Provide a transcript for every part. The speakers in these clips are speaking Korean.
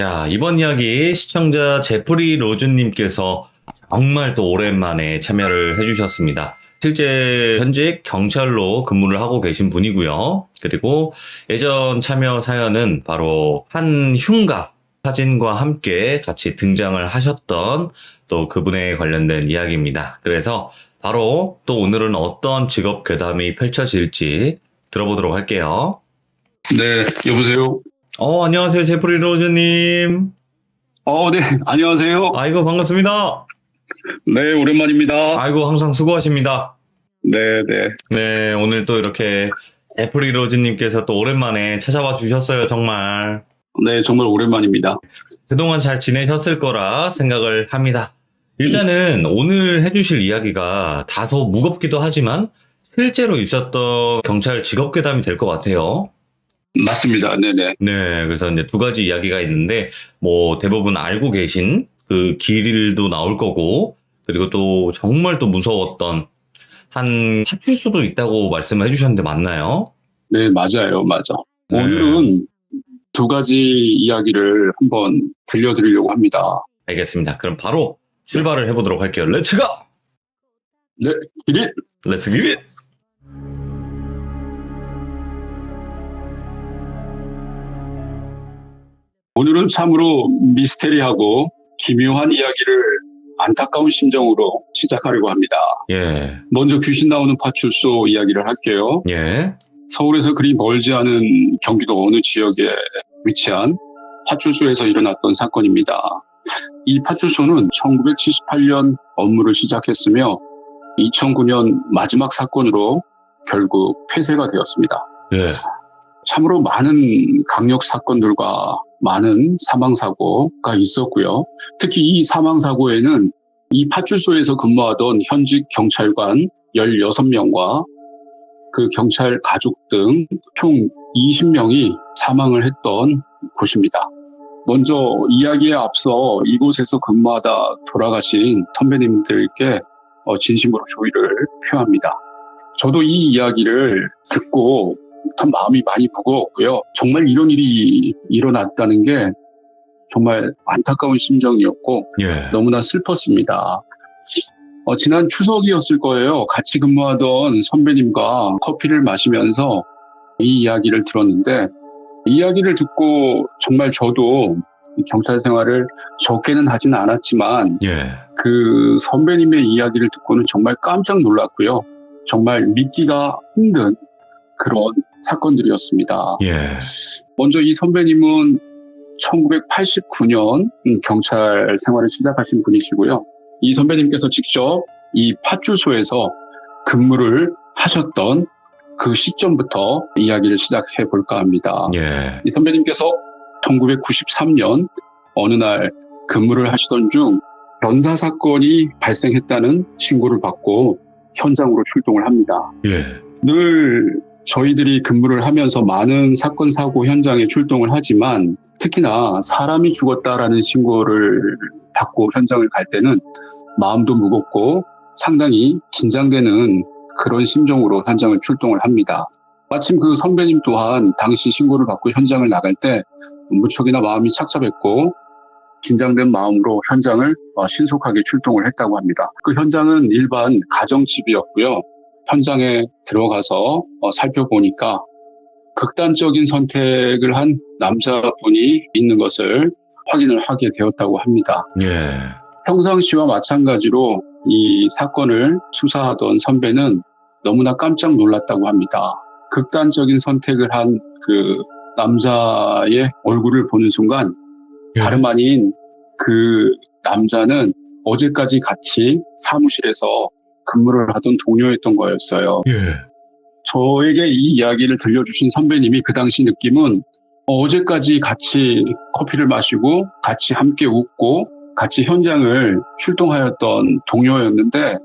자, 이번 이야기 시청자 제프리 로즈님께서 정말 또 오랜만에 참여를 해주셨습니다. 실제 현직 경찰로 근무를 하고 계신 분이고요. 그리고 예전 참여 사연은 바로 한 흉가 사진과 함께 같이 등장을 하셨던 또 그분에 관련된 이야기입니다. 그래서 바로 또 오늘은 어떤 직업 괴담이 펼쳐질지 들어보도록 할게요. 네, 여보세요? 안녕하세요. 제프리 로즈님. 네, 안녕하세요. 아이고, 반갑습니다. 네, 오랜만입니다. 아이고, 항상 수고하십니다. 네, 네. 네, 오늘 또 이렇게 제프리 로즈님께서 또 오랜만에 찾아와 주셨어요, 정말. 네, 정말 오랜만입니다. 그동안 잘 지내셨을 거라 생각을 합니다. 일단은 오늘 해주실 이야기가 다소 무겁기도 하지만 실제로 있었던 경찰 직업괴담이 될 것 같아요. 맞습니다. 네네. 네, 그래서 이제 두 가지 이야기가 있는데, 뭐, 대부분 알고 계신 그 길도 나올 거고, 그리고 또 정말 또 무서웠던 한 파출소도 있다고 말씀을 해주셨는데 맞나요? 네, 맞아요. 맞아. 네. 오늘은 두 가지 이야기를 한번 들려드리려고 합니다. 알겠습니다. 그럼 바로 출발을 해보도록 할게요. 렛츠 고! 네, 기릿! 렛츠 기릿! 오늘은 참으로 미스테리하고 기묘한 이야기를 안타까운 심정으로 시작하려고 합니다. 예, 먼저 귀신 나오는 파출소 이야기를 할게요. 예, 서울에서 그리 멀지 않은 경기도 어느 지역에 위치한 파출소에서 일어났던 사건입니다. 이 파출소는 1978년 업무를 시작했으며 2009년 마지막 사건으로 결국 폐쇄가 되었습니다. 예, 참으로 많은 강력 사건들과 많은 사망사고가 있었고요. 특히 이 사망사고에는 이 파출소에서 근무하던 현직 경찰관 16명과 그 경찰 가족 등 총 20명이 사망을 했던 곳입니다. 먼저 이야기에 앞서 이곳에서 근무하다 돌아가신 선배님들께 진심으로 조의를 표합니다. 저도 이 이야기를 듣고 참 마음이 많이 무거웠고요. 정말 이런 일이 일어났다는 게 정말 안타까운 심정이었고 예, 너무나 슬펐습니다. 지난 추석이었을 거예요. 같이 근무하던 선배님과 커피를 마시면서 이 이야기를 들었는데 이 이야기를 듣고 정말 저도 경찰 생활을 적게는 하지는 않았지만 예, 그 선배님의 이야기를 듣고는 정말 깜짝 놀랐고요. 정말 믿기가 힘든 그런 사건들이었습니다. 예, 먼저 이 선배님은 1989년 경찰 생활을 시작하신 분이시고요. 이 선배님께서 직접 이 파출소에서 근무를 하셨던 그 시점부터 이야기를 시작해 볼까 합니다. 예, 이 선배님께서 1993년 어느 날 근무를 하시던 중 연사 사건이 발생했다는 신고를 받고 현장으로 출동을 합니다. 예, 늘 저희들이 근무를 하면서 많은 사건 사고 현장에 출동을 하지만 특히나 사람이 죽었다라는 신고를 받고 현장을 갈 때는 마음도 무겁고 상당히 긴장되는 그런 심정으로 현장을 출동을 합니다. 마침 그 선배님 또한 당시 신고를 받고 현장을 나갈 때 무척이나 마음이 착잡했고 긴장된 마음으로 현장을 신속하게 출동을 했다고 합니다. 그 현장은 일반 가정집이었고요. 현장에 들어가서 살펴보니까 극단적인 선택을 한 남자분이 있는 것을 확인을 하게 되었다고 합니다. 예, 평상시와 마찬가지로 이 사건을 수사하던 선배는 너무나 깜짝 놀랐다고 합니다. 극단적인 선택을 한 그 남자의 얼굴을 보는 순간 예. 다름 아닌 그 남자는 어제까지 같이 사무실에서 근무를 하던 동료였던 거였어요. 예, 저에게 이 이야기를 들려주신 선배님이 그 당시 느낌은 어제까지 같이 커피를 마시고 같이 함께 웃고 같이 현장을 출동하였던 동료였는데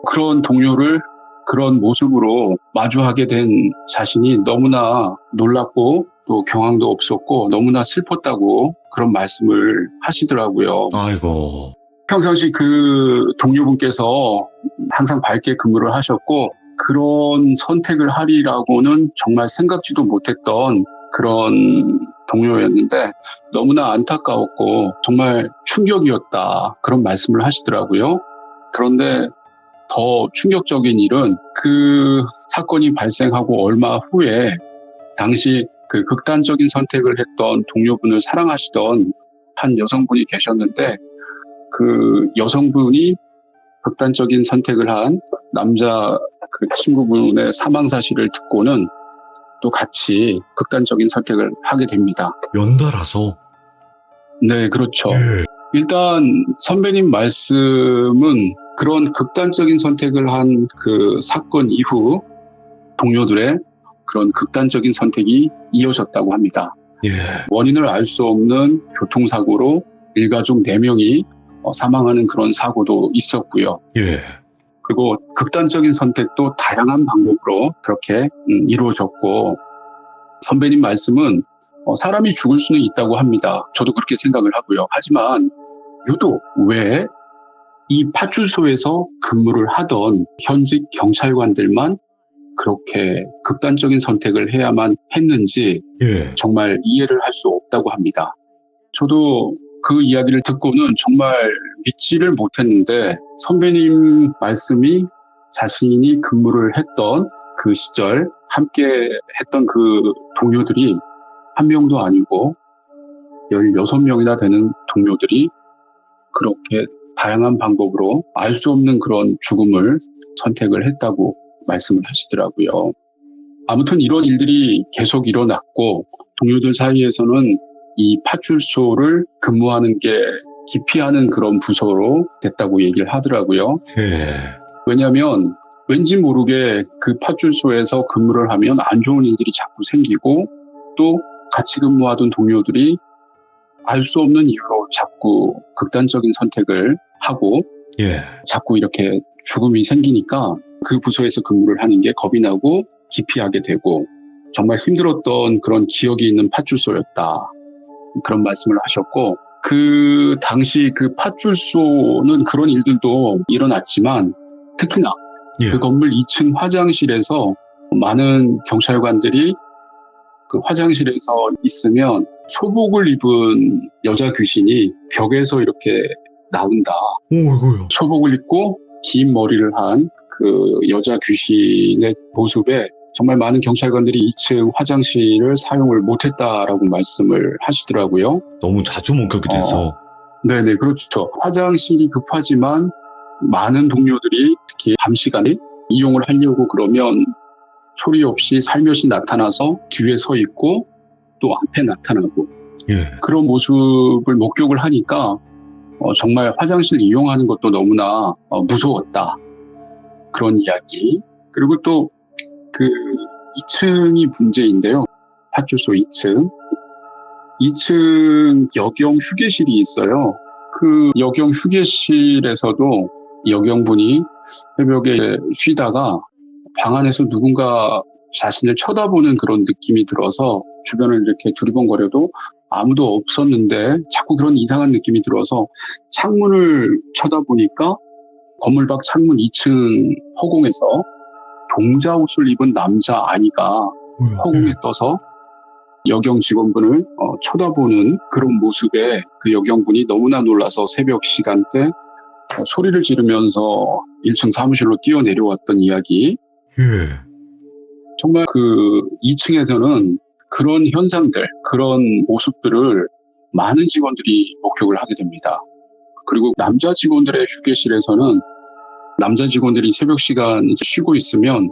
그런 동료를 그런 모습으로 마주하게 된 자신이 너무나 놀랍고 또 경황도 없었고 너무나 슬펐다고 그런 말씀을 하시더라고요. 아이고, 평상시 그 동료분께서 항상 밝게 근무를 하셨고 그런 선택을 하리라고는 정말 생각지도 못했던 그런 동료였는데 너무나 안타까웠고 정말 충격이었다. 그런 말씀을 하시더라고요. 그런데 더 충격적인 일은 그 사건이 발생하고 얼마 후에 당시 그 극단적인 선택을 했던 동료분을 사랑하시던 한 여성분이 계셨는데 그 여성분이 극단적인 선택을 한 남자 그 친구분의 사망 사실을 듣고는 또 같이 극단적인 선택을 하게 됩니다. 연달아서. 네, 그렇죠. 예. 일단 선배님 말씀은 그런 극단적인 선택을 한 그 사건 이후 동료들의 그런 극단적인 선택이 이어졌다고 합니다. 예. 원인을 알 수 없는 교통사고로 일가족 4명이 사망하는 그런 사고도 있었고요. 예. 그리고 극단적인 선택도 다양한 방법으로 그렇게 이루어졌고 선배님 말씀은 사람이 죽을 수는 있다고 합니다. 저도 그렇게 생각을 하고요. 하지만 유독 왜 이 파출소에서 근무를 하던 현직 경찰관들만 그렇게 극단적인 선택을 해야만 했는지 예. 정말 이해를 할 수 없다고 합니다. 저도 그 이야기를 듣고는 정말 믿지를 못했는데 선배님 말씀이 자신이 근무를 했던 그 시절 함께 했던 그 동료들이 한 명도 아니고 16명이나 되는 동료들이 그렇게 다양한 방법으로 알 수 없는 그런 죽음을 선택을 했다고 말씀을 하시더라고요. 아무튼 이런 일들이 계속 일어났고 동료들 사이에서는 이 파출소를 근무하는 게 기피하는 그런 부서로 됐다고 얘기를 하더라고요. 예. 왜냐하면 왠지 모르게 그 파출소에서 근무를 하면 안 좋은 일들이 자꾸 생기고 또 같이 근무하던 동료들이 알 수 없는 이유로 자꾸 극단적인 선택을 하고 예. 자꾸 이렇게 죽음이 생기니까 그 부서에서 근무를 하는 게 겁이 나고 기피하게 되고 정말 힘들었던 그런 기억이 있는 파출소였다. 그런 말씀을 하셨고 그 당시 그 파출소는 그런 일들도 일어났지만 특히나 예. 그 건물 2층 화장실에서 많은 경찰관들이 그 화장실에서 있으면 소복을 입은 여자 귀신이 벽에서 이렇게 나온다. 오이고요. 소복을 입고 긴 머리를 한 그 여자 귀신의 모습에 정말 많은 경찰관들이 2층 화장실을 사용을 못했다라고 말씀을 하시더라고요. 너무 자주 목격이 돼서. 네네, 그렇죠. 화장실이 급하지만 많은 동료들이 특히 밤 시간에 이용을 하려고 그러면 소리 없이 살며시 나타나서 뒤에 서 있고 또 앞에 나타나고 예. 그런 모습을 목격을 하니까 정말 화장실 이용하는 것도 너무나 무서웠다. 그런 이야기. 그리고 또 그 2층이 문제인데요. 파출소 2층. 2층 여경 휴게실이 있어요. 그 여경 휴게실에서도 여경분이 새벽에 쉬다가 방 안에서 누군가 자신을 쳐다보는 그런 느낌이 들어서 주변을 이렇게 두리번거려도 아무도 없었는데 자꾸 그런 이상한 느낌이 들어서 창문을 쳐다보니까 건물 밖 창문 2층 허공에서 동자 옷을 입은 남자 아이가 허공에 떠서 여경 직원분을 쳐다보는 그런 모습에 그 여경분이 너무나 놀라서 새벽 시간대 소리를 지르면서 1층 사무실로 뛰어내려왔던 이야기. 예. 정말 그 2층에서는 그런 현상들, 그런 모습들을 많은 직원들이 목격을 하게 됩니다. 그리고 남자 직원들의 휴게실에서는 남자 직원들이 새벽 시간 쉬고 있으면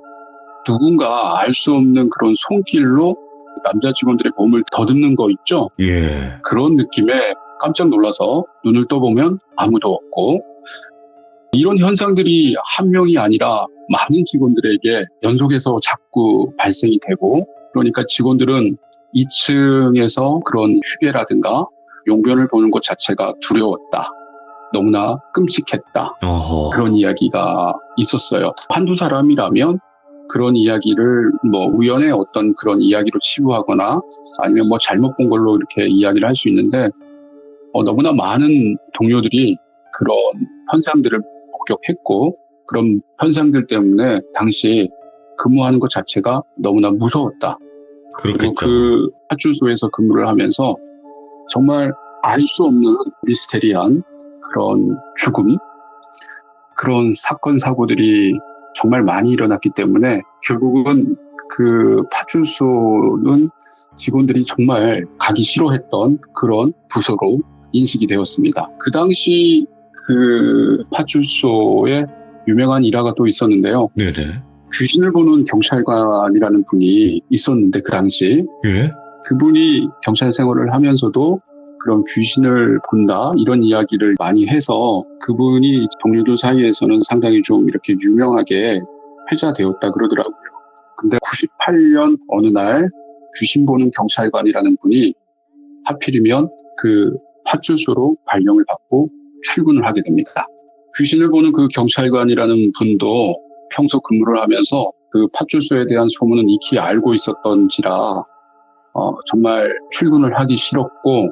누군가 알 수 없는 그런 손길로 남자 직원들의 몸을 더듬는 거 있죠? 예. 그런 느낌에 깜짝 놀라서 눈을 떠보면 아무도 없고 이런 현상들이 한 명이 아니라 많은 직원들에게 연속해서 자꾸 발생이 되고 그러니까 직원들은 2층에서 그런 휴게라든가 용변을 보는 것 자체가 두려웠다. 너무나 끔찍했다. 어허. 그런 이야기가 있었어요. 한두 사람이라면 그런 이야기를 뭐 우연의 어떤 그런 이야기로 치부하거나 아니면 뭐 잘못 본 걸로 이렇게 이야기를 할 수 있는데 너무나 많은 동료들이 그런 현상들을 목격했고 그런 현상들 때문에 당시 근무하는 것 자체가 너무나 무서웠다. 그리고 그렇겠죠. 그 파출소에서 근무를 하면서 정말 알 수 없는 미스테리한 그런 죽음, 그런 사건 사고들이 정말 많이 일어났기 때문에 결국은 그 파출소는 직원들이 정말 가기 싫어했던 그런 부서로 인식이 되었습니다. 그 당시 그 파출소에 유명한 일화가 또 있었는데요. 네네. 귀신을 보는 경찰관이라는 분이 있었는데 그 당시 예? 그분이 경찰 생활을 하면서도 그런 귀신을 본다 이런 이야기를 많이 해서 그분이 동료들 사이에서는 상당히 좀 이렇게 유명하게 회자되었다 그러더라고요. 근데 98년 어느 날 귀신 보는 경찰관이라는 분이 하필이면 그 파출소로 발령을 받고 출근을 하게 됩니다. 귀신을 보는 그 경찰관이라는 분도 평소 근무를 하면서 그 파출소에 대한 소문은 익히 알고 있었던지라 정말 출근을 하기 싫었고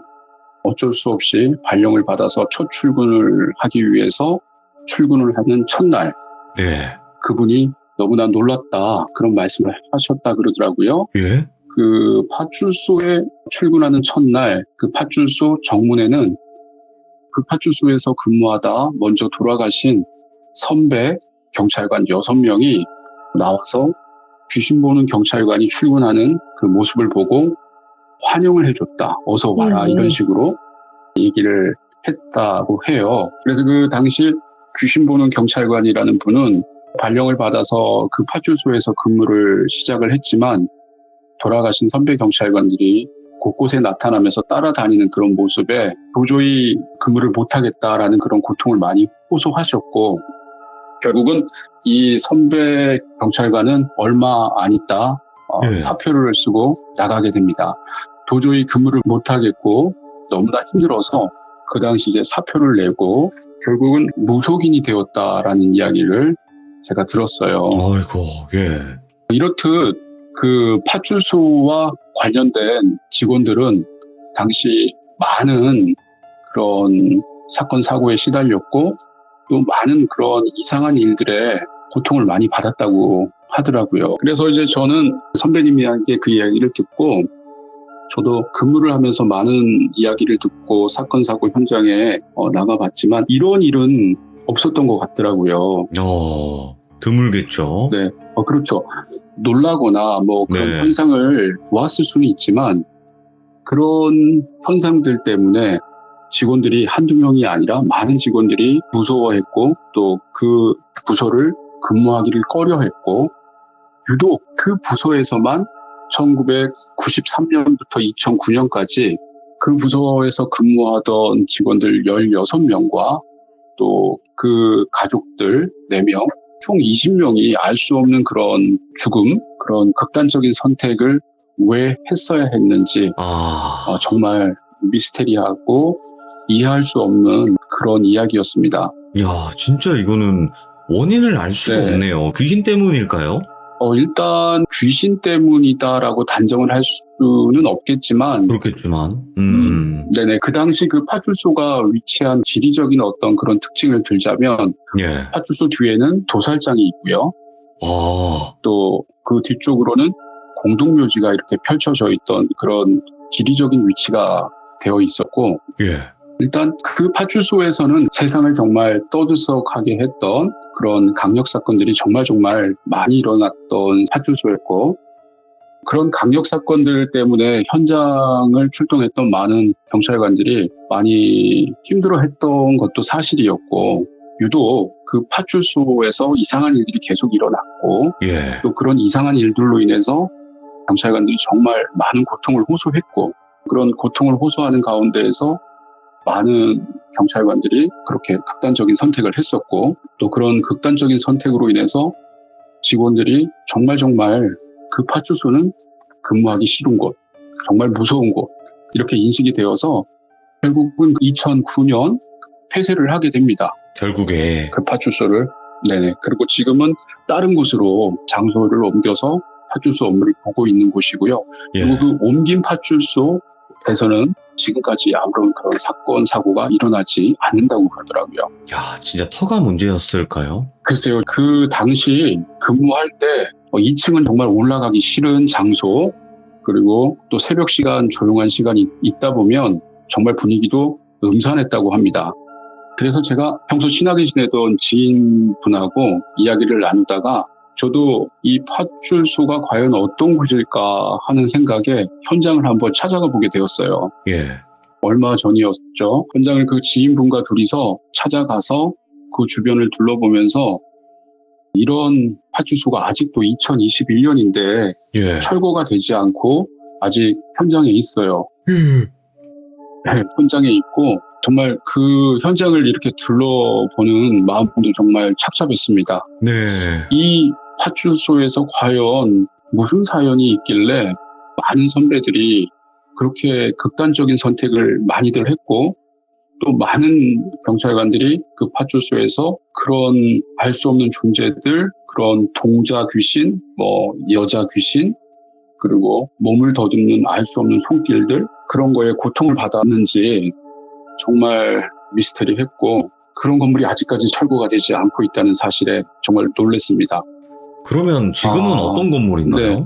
어쩔 수 없이 발령을 받아서 첫 출근을 하기 위해서 출근을 하는 첫날 네. 그분이 너무나 놀랐다 그런 말씀을 하셨다 그러더라고요. 예? 그 파출소에 출근하는 첫날 그 파출소 정문에는 그 파출소에서 근무하다 먼저 돌아가신 선배 경찰관 6명이 나와서 귀신 보는 경찰관이 출근하는 그 모습을 보고 환영을 해줬다. 어서 와라. 이런 식으로 얘기를 했다고 해요. 그래서 그 당시 귀신 보는 경찰관이라는 분은 발령을 받아서 그 파출소에서 근무를 시작을 했지만 돌아가신 선배 경찰관들이 곳곳에 나타나면서 따라다니는 그런 모습에 도저히 근무를 못하겠다라는 그런 고통을 많이 호소하셨고 결국은 이 선배 경찰관은 얼마 안 있다 사표를 쓰고 나가게 됩니다. 도저히 근무를 못하겠고 너무나 힘들어서 그 당시 이제 사표를 내고 결국은 무속인이 되었다라는 이야기를 제가 들었어요. 아이고, 예. 이렇듯 그 파출소와 관련된 직원들은 당시 많은 그런 사건 사고에 시달렸고 또 많은 그런 이상한 일들에 고통을 많이 받았다고 하더라고요. 그래서 이제 저는 선배님에게 그 이야기를 듣고 저도 근무를 하면서 많은 이야기를 듣고 사건 사고 현장에 나가봤지만 이런 일은 없었던 것 같더라고요. 드물겠죠. 네, 그렇죠. 놀라거나 뭐 그런 네. 현상을 보았을 수는 있지만 그런 현상들 때문에 직원들이 한두 명이 아니라 많은 직원들이 무서워했고 또 그 부서를 근무하기를 꺼려했고 유독 그 부서에서만 1993년부터 2009년까지 그 부서에서 근무하던 직원들 16명과 또 그 가족들 4명, 총 20명이 알 수 없는 그런 죽음, 그런 극단적인 선택을 왜 했어야 했는지 정말 미스테리하고 이해할 수 없는 그런 이야기였습니다. 야, 진짜 이거는 원인을 알 수가 없네요. 귀신 때문일까요? 일단 귀신 때문이다라고 단정을 할 수는 없겠지만 그렇겠지만, 네네. 그 당시 그 파출소가 위치한 지리적인 어떤 그런 특징을 들자면 예. 파출소 뒤에는 도살장이 있고요. 또 그 뒤쪽으로는 공동묘지가 이렇게 펼쳐져 있던 그런 지리적인 위치가 되어 있었고 예. 일단 그 파출소에서는 세상을 정말 떠들썩하게 했던 그런 강력 사건들이 정말 많이 일어났던 파출소였고 그런 강력 사건들 때문에 현장을 출동했던 많은 경찰관들이 많이 힘들어했던 것도 사실이었고 유독 그 파출소에서 이상한 일들이 계속 일어났고 또 그런 이상한 일들로 인해서 경찰관들이 정말 많은 고통을 호소했고 그런 고통을 호소하는 가운데에서 많은 경찰관들이 그렇게 극단적인 선택을 했었고 또 그런 극단적인 선택으로 인해서 직원들이 정말 그 파출소는 근무하기 싫은 곳, 정말 무서운 곳 이렇게 인식이 되어서 결국은 2009년 폐쇄를 하게 됩니다. 결국에 그 파출소를. 네네. 그리고 지금은 다른 곳으로 장소를 옮겨서 파출소 업무를 보고 있는 곳이고요. 그리고 그 옮긴 파출소에서는 지금까지 아무런 그런 사건, 사고가 일어나지 않는다고 그러더라고요. 야, 진짜 터가 문제였을까요? 글쎄요. 그 당시 근무할 때 2층은 정말 올라가기 싫은 장소, 그리고 또 새벽 시간 조용한 시간이 있다 보면 정말 분위기도 음산했다고 합니다. 그래서 제가 평소 친하게 지내던 지인분하고 이야기를 나누다가 저도 이 파출소가 과연 어떤 곳일까 하는 생각에 현장을 한번 찾아가 보게 되었어요. 예. 얼마 전이었죠. 현장을 그 지인분과 둘이서 찾아가서 그 주변을 둘러보면서 이런 파출소가 아직도 2021년인데 예. 철거가 되지 않고 아직 현장에 있어요. 네, 현장에 있고 정말 그 현장을 이렇게 둘러보는 마음도 정말 착잡했습니다. 네. 이 파출소에서 과연 무슨 사연이 있길래 많은 선배들이 그렇게 극단적인 선택을 많이들 했고 또 많은 경찰관들이 그 파출소에서 그런 알 수 없는 존재들, 그런 동자 귀신, 여자 귀신, 그리고 몸을 더듬는 알 수 없는 손길들, 그런 거에 고통을 받았는지 정말 미스테리했고 그런 건물이 아직까지 철거가 되지 않고 있다는 사실에 정말 놀랐습니다. 그러면 지금은 어떤 건물인가요? 네.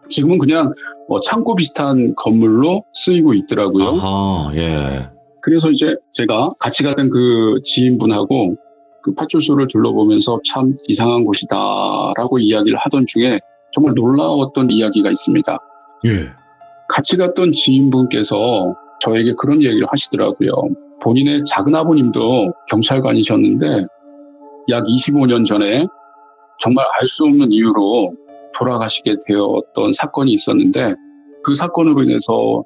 지금은 그냥 창고 비슷한 건물로 쓰이고 있더라고요. 아하, 예. 그래서 이제 제가 같이 갔던 그 지인분하고 그 파출소를 둘러보면서 참 이상한 곳이다라고 이야기를 하던 중에 정말 놀라웠던 이야기가 있습니다. 예. 같이 갔던 지인분께서 저에게 그런 얘기를 하시더라고요. 본인의 작은 아버님도 경찰관이셨는데 약 25년 전에 정말 알 수 없는 이유로 돌아가시게 되었던 사건이 있었는데 그 사건으로 인해서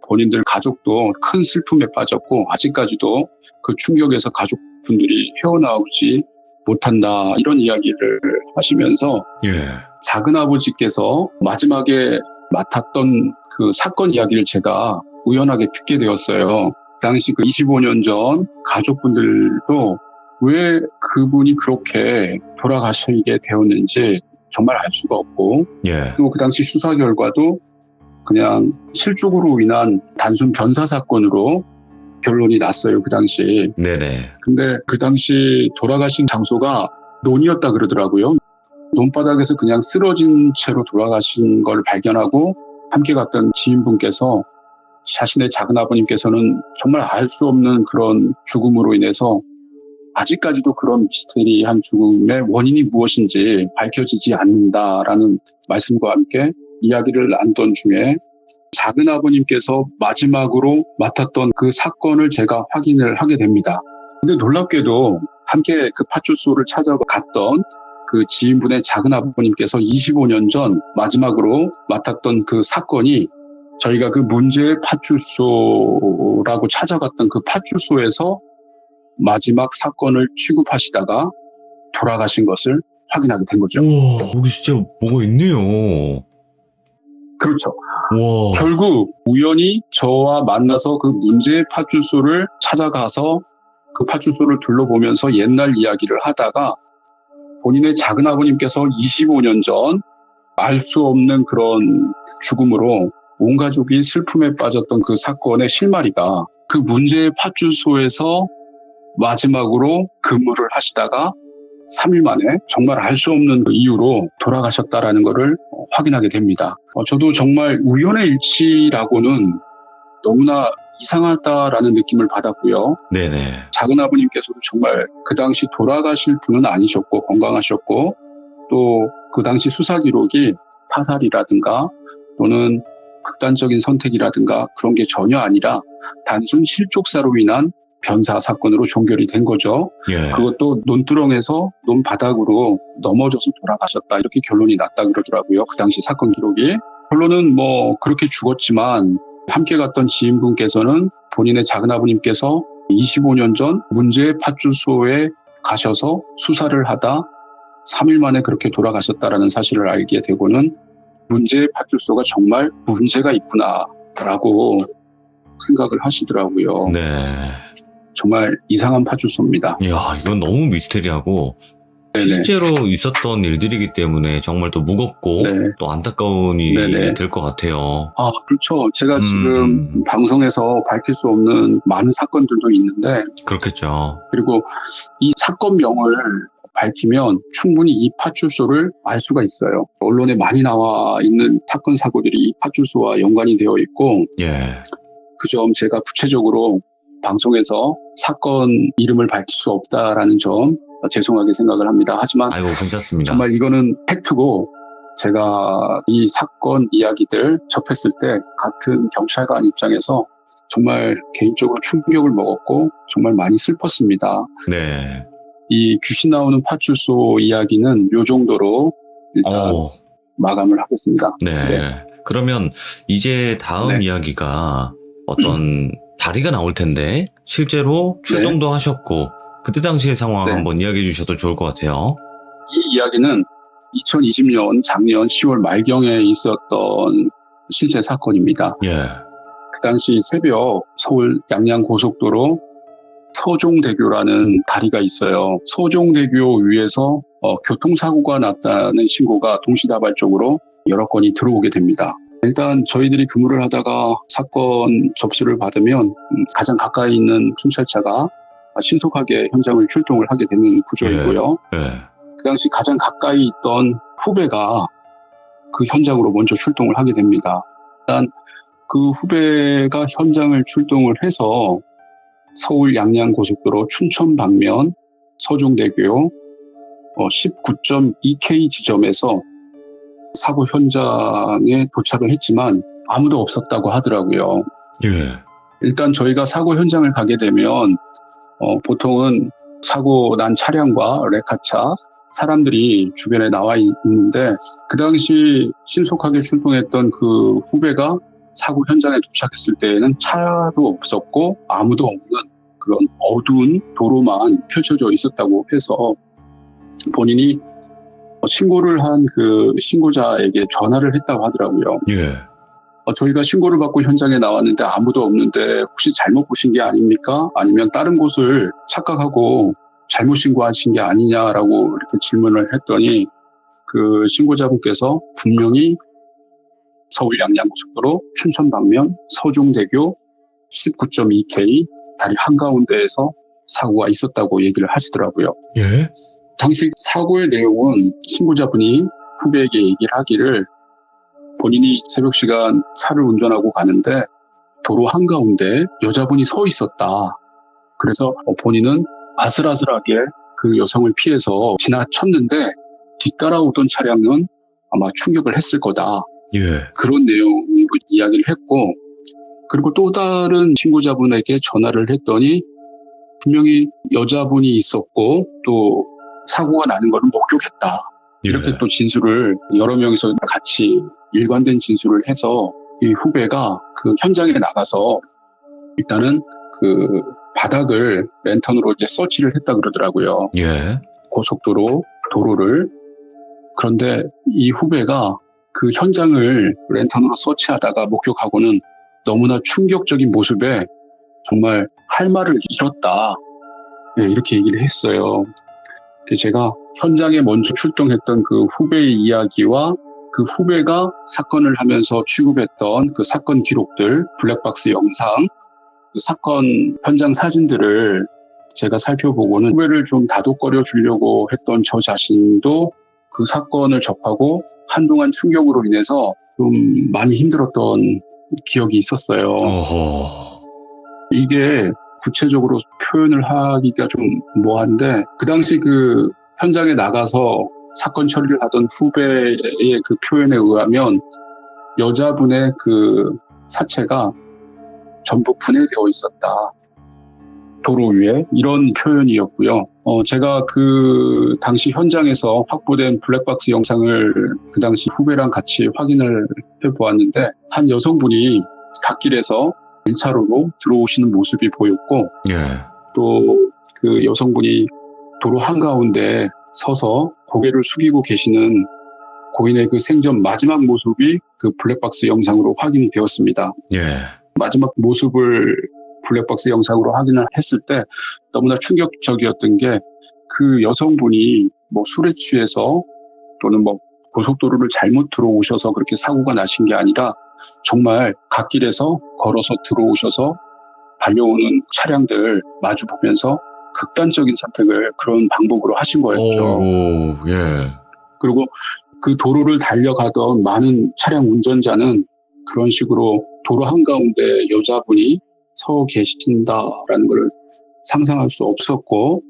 본인들 가족도 큰 슬픔에 빠졌고 아직까지도 그 충격에서 가족분들이 헤어나오지 못한다 이런 이야기를 하시면서 예. 작은 아버지께서 마지막에 맡았던 그 사건 이야기를 제가 우연하게 듣게 되었어요. 당시 그 25년 전 가족분들도 왜 그분이 그렇게 돌아가시게 되었는지 정말 알 수가 없고 예. 또 그 당시 수사 결과도 그냥 실족으로 인한 단순 변사 사건으로 결론이 났어요. 그 당시. 네네. 근데 그 당시 돌아가신 장소가 논이었다 그러더라고요. 논바닥에서 그냥 쓰러진 채로 돌아가신 걸 발견하고 함께 갔던 지인분께서 자신의 작은 아버님께서는 정말 알 수 없는 그런 죽음으로 인해서 아직까지도 그런 미스테리한 죽음의 원인이 무엇인지 밝혀지지 않는다라는 말씀과 함께 이야기를 나누던 중에 작은 아버님께서 마지막으로 맡았던 그 사건을 제가 확인을 하게 됩니다. 근데 놀랍게도 함께 그 파출소를 찾아갔던 그 지인분의 작은 아버님께서 25년 전 마지막으로 맡았던 그 사건이 저희가 그 문제의 파출소라고 찾아갔던 그 파출소에서 마지막 사건을 취급하시다가 돌아가신 것을 확인하게 된 거죠. 우와, 여기 진짜 뭐가 있네요. 그렇죠. 와. 결국 우연히 저와 만나서 그 문제의 파출소를 찾아가서 그 파출소를 둘러보면서 옛날 이야기를 하다가 본인의 작은 아버님께서 25년 전 알 수 없는 그런 죽음으로 온 가족이 슬픔에 빠졌던 그 사건의 실마리가 그 문제의 파출소에서 마지막으로 근무를 하시다가 3일 만에 정말 알 수 없는 이유로 돌아가셨다라는 것을 확인하게 됩니다. 저도 정말 우연의 일치라고는 너무나 이상하다라는 느낌을 받았고요. 네네. 작은 아버님께서도 정말 그 당시 돌아가실 분은 아니셨고 건강하셨고 또 그 당시 수사 기록이 타살이라든가 또는 극단적인 선택이라든가 그런 게 전혀 아니라 단순 실족사로 인한 변사 사건으로 종결이 된 거죠. 예. 그것도 논두렁에서 논바닥으로 넘어져서 돌아가셨다 이렇게 결론이 났다 그러더라고요. 그 당시 사건 기록이. 결론은 그렇게 죽었지만 함께 갔던 지인분께서는 본인의 작은 아버님께서 25년 전 문제의 파출소에 가셔서 수사를 하다 3일 만에 그렇게 돌아가셨다라는 사실을 알게 되고는 문제의 파출소가 정말 문제가 있구나라고 생각을 하시더라고요. 네. 정말 이상한 파출소입니다. 이야, 이건 너무 미스테리하고 네네. 실제로 있었던 일들이기 때문에 정말 또 무겁고 네. 또 안타까운 일이 네네. 될 것 같아요. 그렇죠. 제가 지금 방송에서 밝힐 수 없는 많은 사건들도 있는데 그렇겠죠. 그리고 이 사건명을 밝히면 충분히 이 파출소를 알 수가 있어요. 언론에 많이 나와 있는 사건 사고들이 이 파출소와 연관이 되어 있고 예. 그 점 제가 구체적으로 방송에서 사건 이름을 밝힐 수 없다라는 점 죄송하게 생각을 합니다. 하지만 아이고, 괜찮습니다. 정말 이거는 팩트고 제가 이 사건 이야기들 접했을 때 같은 경찰관 입장에서 정말 개인적으로 충격을 먹었고 정말 많이 슬펐습니다. 네. 이 귀신 나오는 파출소 이야기는 요 정도로 일단 마감을 하겠습니다. 네. 네. 그러면 이제 다음 네. 이야기가 어떤 다리가 나올 텐데 실제로 출동도 하셨고 그때 당시의 상황 네. 한번 이야기해 주셔도 좋을 것 같아요. 이 이야기는 2020년 작년 10월 말경에 있었던 실제 사건입니다. 예. 그 당시 새벽 서울 양양고속도로 서종대교라는 다리가 있어요. 서종대교 위에서 교통사고가 났다는 신고가 동시다발적으로 여러 건이 들어오게 됩니다. 일단 저희들이 근무를 하다가 사건 접수를 받으면 가장 가까이 있는 순찰차가 신속하게 현장을 출동을 하게 되는 구조이고요. 예. 그 당시 가장 가까이 있던 후배가 그 현장으로 먼저 출동을 하게 됩니다. 일단 그 후배가 현장을 출동을 해서 서울 양양고속도로 춘천 방면 서종대교 19.2K 지점에서 사고 현장에 도착을 했지만 아무도 없었다고 하더라고요. 예. 일단 저희가 사고 현장을 가게 되면 보통은 사고 난 차량과 레카차, 사람들이 주변에 나와 있는데 그 당시 신속하게 출동했던 그 후배가 사고 현장에 도착했을 때에는 차도 없었고 아무도 없는 그런 어두운 도로만 펼쳐져 있었다고 해서 본인이 신고를 한 그 신고자에게 전화를 했다고 하더라고요. 예. 저희가 신고를 받고 현장에 나왔는데 아무도 없는데 혹시 잘못 보신 게 아닙니까? 아니면 다른 곳을 착각하고 잘못 신고하신 게 아니냐라고 이렇게 질문을 했더니 그 신고자분께서 분명히 서울 양양고속도로 춘천 방면 서종대교 19.2K 다리 한가운데에서 사고가 있었다고 얘기를 하시더라고요. 예. 당시 사고의 내용은 신고자분이 후배에게 얘기를 하기를 본인이 새벽 시간 차를 운전하고 가는데 도로 한가운데 여자분이 서 있었다. 그래서 본인은 아슬아슬하게 그 여성을 피해서 지나쳤는데 뒤따라오던 차량은 아마 충격을 했을 거다. 예. 그런 내용으로 이야기를 했고 그리고 또 다른 신고자분에게 전화를 했더니 분명히 여자분이 있었고 또 사고가 나는 것을 목격했다. 이렇게 예. 또 진술을 여러 명이서 같이 일관된 진술을 해서 이 후배가 그 현장에 나가서 일단은 그 바닥을 랜턴으로 이제 서치를 했다 그러더라고요. 예. 도로를. 그런데 이 후배가 그 현장을 랜턴으로 서치하다가 목격하고는 너무나 충격적인 모습에 정말 할 말을 잃었다. 네, 이렇게 얘기를 했어요. 제가 현장에 먼저 출동했던 그 후배의 이야기와 그 후배가 사건을 하면서 취급했던 그 사건 기록들, 블랙박스 영상, 그 사건 현장 사진들을 제가 살펴보고는 후배를 좀 다독거려 주려고 했던 저 자신도 그 사건을 접하고 한동안 충격으로 인해서 좀 많이 힘들었던 기억이 있었어요. 어허. 이게 구체적으로 표현을 하기가 좀 뭐한데 그 당시 그 현장에 나가서 사건 처리를 하던 후배의 그 표현에 의하면 여자분의 그 사체가 전부 분해되어 있었다. 도로 위에 이런 표현이었고요. 제가 그 당시 현장에서 확보된 블랙박스 영상을 그 당시 후배랑 같이 확인을 해보았는데 한 여성분이 갓길에서 1차로로 들어오시는 모습이 보였고 예. 또 그 여성분이 도로 한가운데 서서 고개를 숙이고 계시는 고인의 그 생전 마지막 모습이 그 블랙박스 영상으로 확인이 되었습니다. 예. 마지막 모습을 블랙박스 영상으로 확인을 했을 때 너무나 충격적이었던 게 그 여성분이 뭐 술에 취해서 또는 뭐 고속도로를 잘못 들어오셔서 그렇게 사고가 나신 게 아니라 정말 갓길에서 걸어서 들어오셔서 달려오는 차량들 마주 보면서 극단적인 선택을 그런 방법으로 하신 거였죠. 오, 예. 그리고 그 도로를 달려가던 많은 차량 운전자는 그런 식으로 도로 한가운데 여자분이 서 계신다라는 걸 상상할 수 없었고,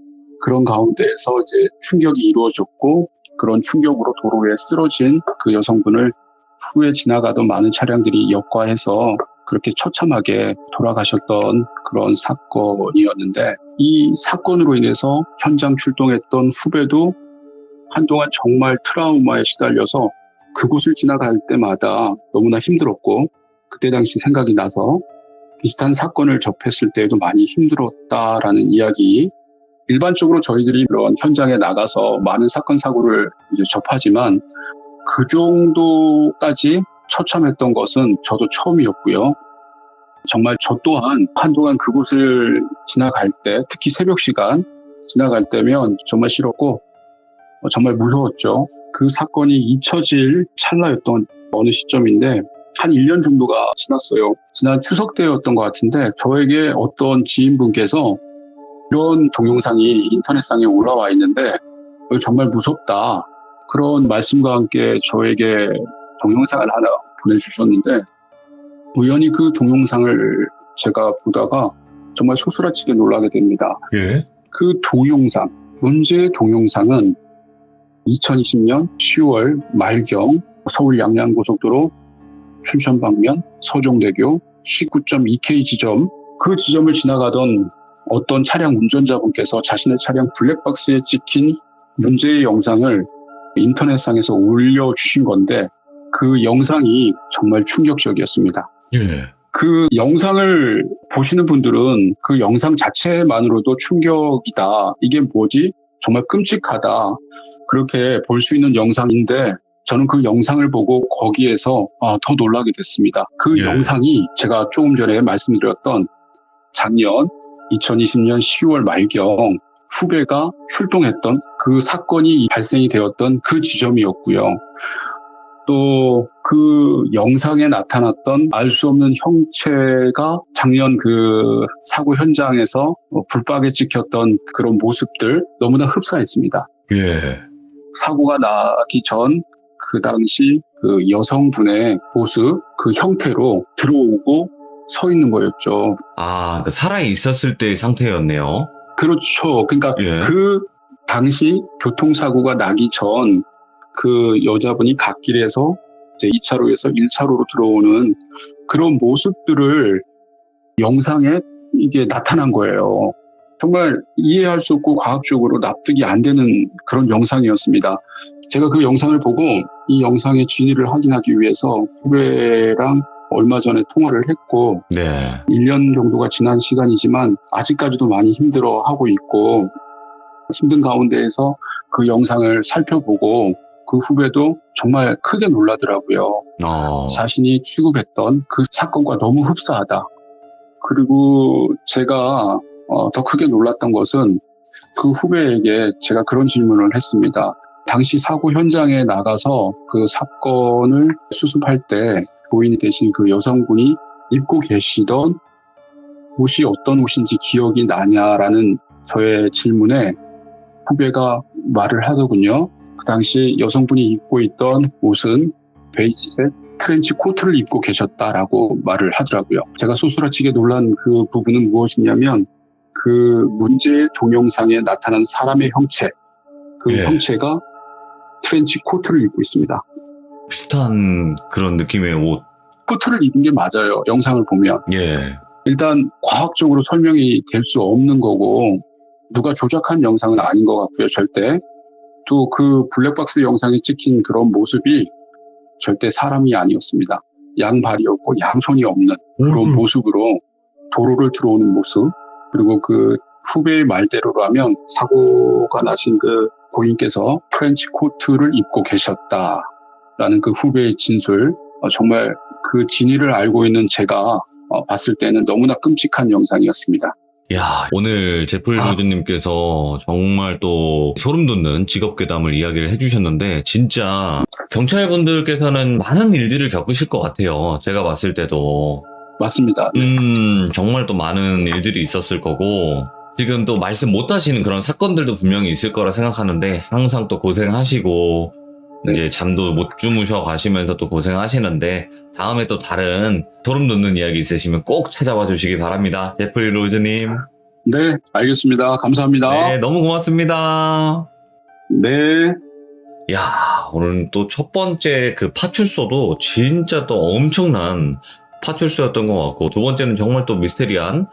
그런 가운데에서 이제 충격이 이루어졌고, 그런 충격으로 도로에 쓰러진 그 여성분을 후에 지나가던 많은 차량들이 역과해서 그렇게 처참하게 돌아가셨던 그런 사건이었는데, 이 사건으로 인해서 현장 출동했던 후배도 한동안 정말 트라우마에 시달려서 그곳을 지나갈 때마다 너무나 힘들었고, 그때 당시 생각이 나서 비슷한 사건을 접했을 때에도 많이 힘들었다라는 이야기. 일반적으로 저희들이 그런 현장에 나가서 많은 사건 사고를 이제 접하지만 그 정도까지 처참했던 것은 저도 처음이었고요. 정말 저 또한 한동안 그곳을 지나갈 때, 특히 새벽 시간 지나갈 때면 정말 싫었고 정말 무서웠죠. 그 사건이 잊혀질 찰나였던 어느 시점인데 한 1년 정도가 지났어요. 지난 추석 때였던 것 같은데 저에게 어떤 지인분께서 이런 동영상이 인터넷상에 올라와 있는데 정말 무섭다. 그런 말씀과 함께 저에게 동영상을 하나 보내주셨는데 우연히 그 동영상을 제가 보다가 정말 소스라치게 놀라게 됩니다. 예. 그 동영상, 문제의 동영상은 2020년 10월 말경 서울 양양고속도로 춘천 방면 서종대교 19.2K 지점, 그 지점을 지나가던 어떤 차량 운전자분께서 자신의 차량 블랙박스에 찍힌 문제의 영상을 인터넷상에서 올려주신 건데 그 영상이 정말 충격적이었습니다. 예. 그 영상을 보시는 분들은 그 영상 자체만으로도 충격이다. 이게 뭐지? 정말 끔찍하다. 그렇게 볼 수 있는 영상인데 저는 그 영상을 보고 거기에서 더 놀라게 됐습니다. 그 예. 영상이 제가 조금 전에 말씀드렸던 작년 2020년 10월 말경 후배가 출동했던 그 사건이 발생이 되었던 그 지점이었고요. 또 그 영상에 나타났던 알 수 없는 형체가 작년 그 사고 현장에서 불박에 찍혔던 그런 모습들 너무나 흡사했습니다. 예. 사고가 나기 전 그 당시 그 여성분의 모습, 그 형태로 들어오고 서 있는 거였죠. 아, 그 살아 있었을 때의 상태였네요. 그렇죠. 그러니까 예. 그 당시 교통사고가 나기 전 그 여자분이 갓길에서 이제 2차로에서 1차로로 들어오는 그런 모습들을 영상에 이게 나타난 거예요. 정말 이해할 수 없고 과학적으로 납득이 안 되는 그런 영상이었습니다. 제가 그 영상을 보고 이 영상의 진위를 확인하기 위해서 후배랑 얼마 전에 통화를 했고 네. 1년 정도가 지난 시간이지만 아직까지도 많이 힘들어하고 있고 힘든 가운데에서 그 영상을 살펴보고 그 후배도 정말 크게 놀라더라고요. 자신이 취급했던 그 사건과 너무 흡사하다. 그리고 제가 더 크게 놀랐던 것은 그 후배에게 제가 그런 질문을 했습니다. 당시 사고 현장에 나가서 그 사건을 수습할 때 고인이 되신 그 여성분이 입고 계시던 옷이 어떤 옷인지 기억이 나냐라는 저의 질문에 후배가 말을 하더군요. 그 당시 여성분이 입고 있던 옷은 베이지색 트렌치 코트를 입고 계셨다라고 말을 하더라고요. 제가 소스라치게 놀란 그 부분은 무엇이냐면 그 문제의 동영상에 나타난 사람의 형체, 그 예. 형체가 트렌치 코트를 입고 있습니다. 비슷한 그런 느낌의 옷. 코트를 입은 게 맞아요. 영상을 보면. 예. 일단 과학적으로 설명이 될 수 없는 거고 누가 조작한 영상은 아닌 것 같고요. 절대. 또 그 블랙박스 영상에 찍힌 그런 모습이 절대 사람이 아니었습니다. 양발이었고 양손이 없는 그런 모습으로 도로를 들어오는 모습. 그리고 그 후배의 말대로라면 사고가 나신 그 고인께서 프렌치 코트를 입고 계셨다라는 그 후배의 진술. 정말 그 진위를 알고 있는 제가 봤을 때는 너무나 끔찍한 영상이었습니다. 야, 오늘 제프리 로즈님께서 정말 또 소름 돋는 직업괴담을 이야기를 해주셨는데 진짜 경찰분들께서는 많은 일들을 겪으실 것 같아요. 제가 봤을 때도. 맞습니다. 네. 정말 또 많은 일들이 있었을 거고 지금 또 말씀 못 하시는 그런 사건들도 분명히 있을 거라 생각하는데 항상 또 고생하시고 네. 이제 잠도 못 주무셔 가시면서 또 고생하시는데 다음에 또 다른 소름 돋는 이야기 있으시면 꼭 찾아와 주시기 바랍니다. 제프리 로즈님. 네, 알겠습니다. 감사합니다. 네, 너무 고맙습니다. 네. 야, 오늘 또 첫 번째 그 파출소도 진짜 또 엄청난 파출소였던 것 같고, 두 번째는 정말 또 미스테리한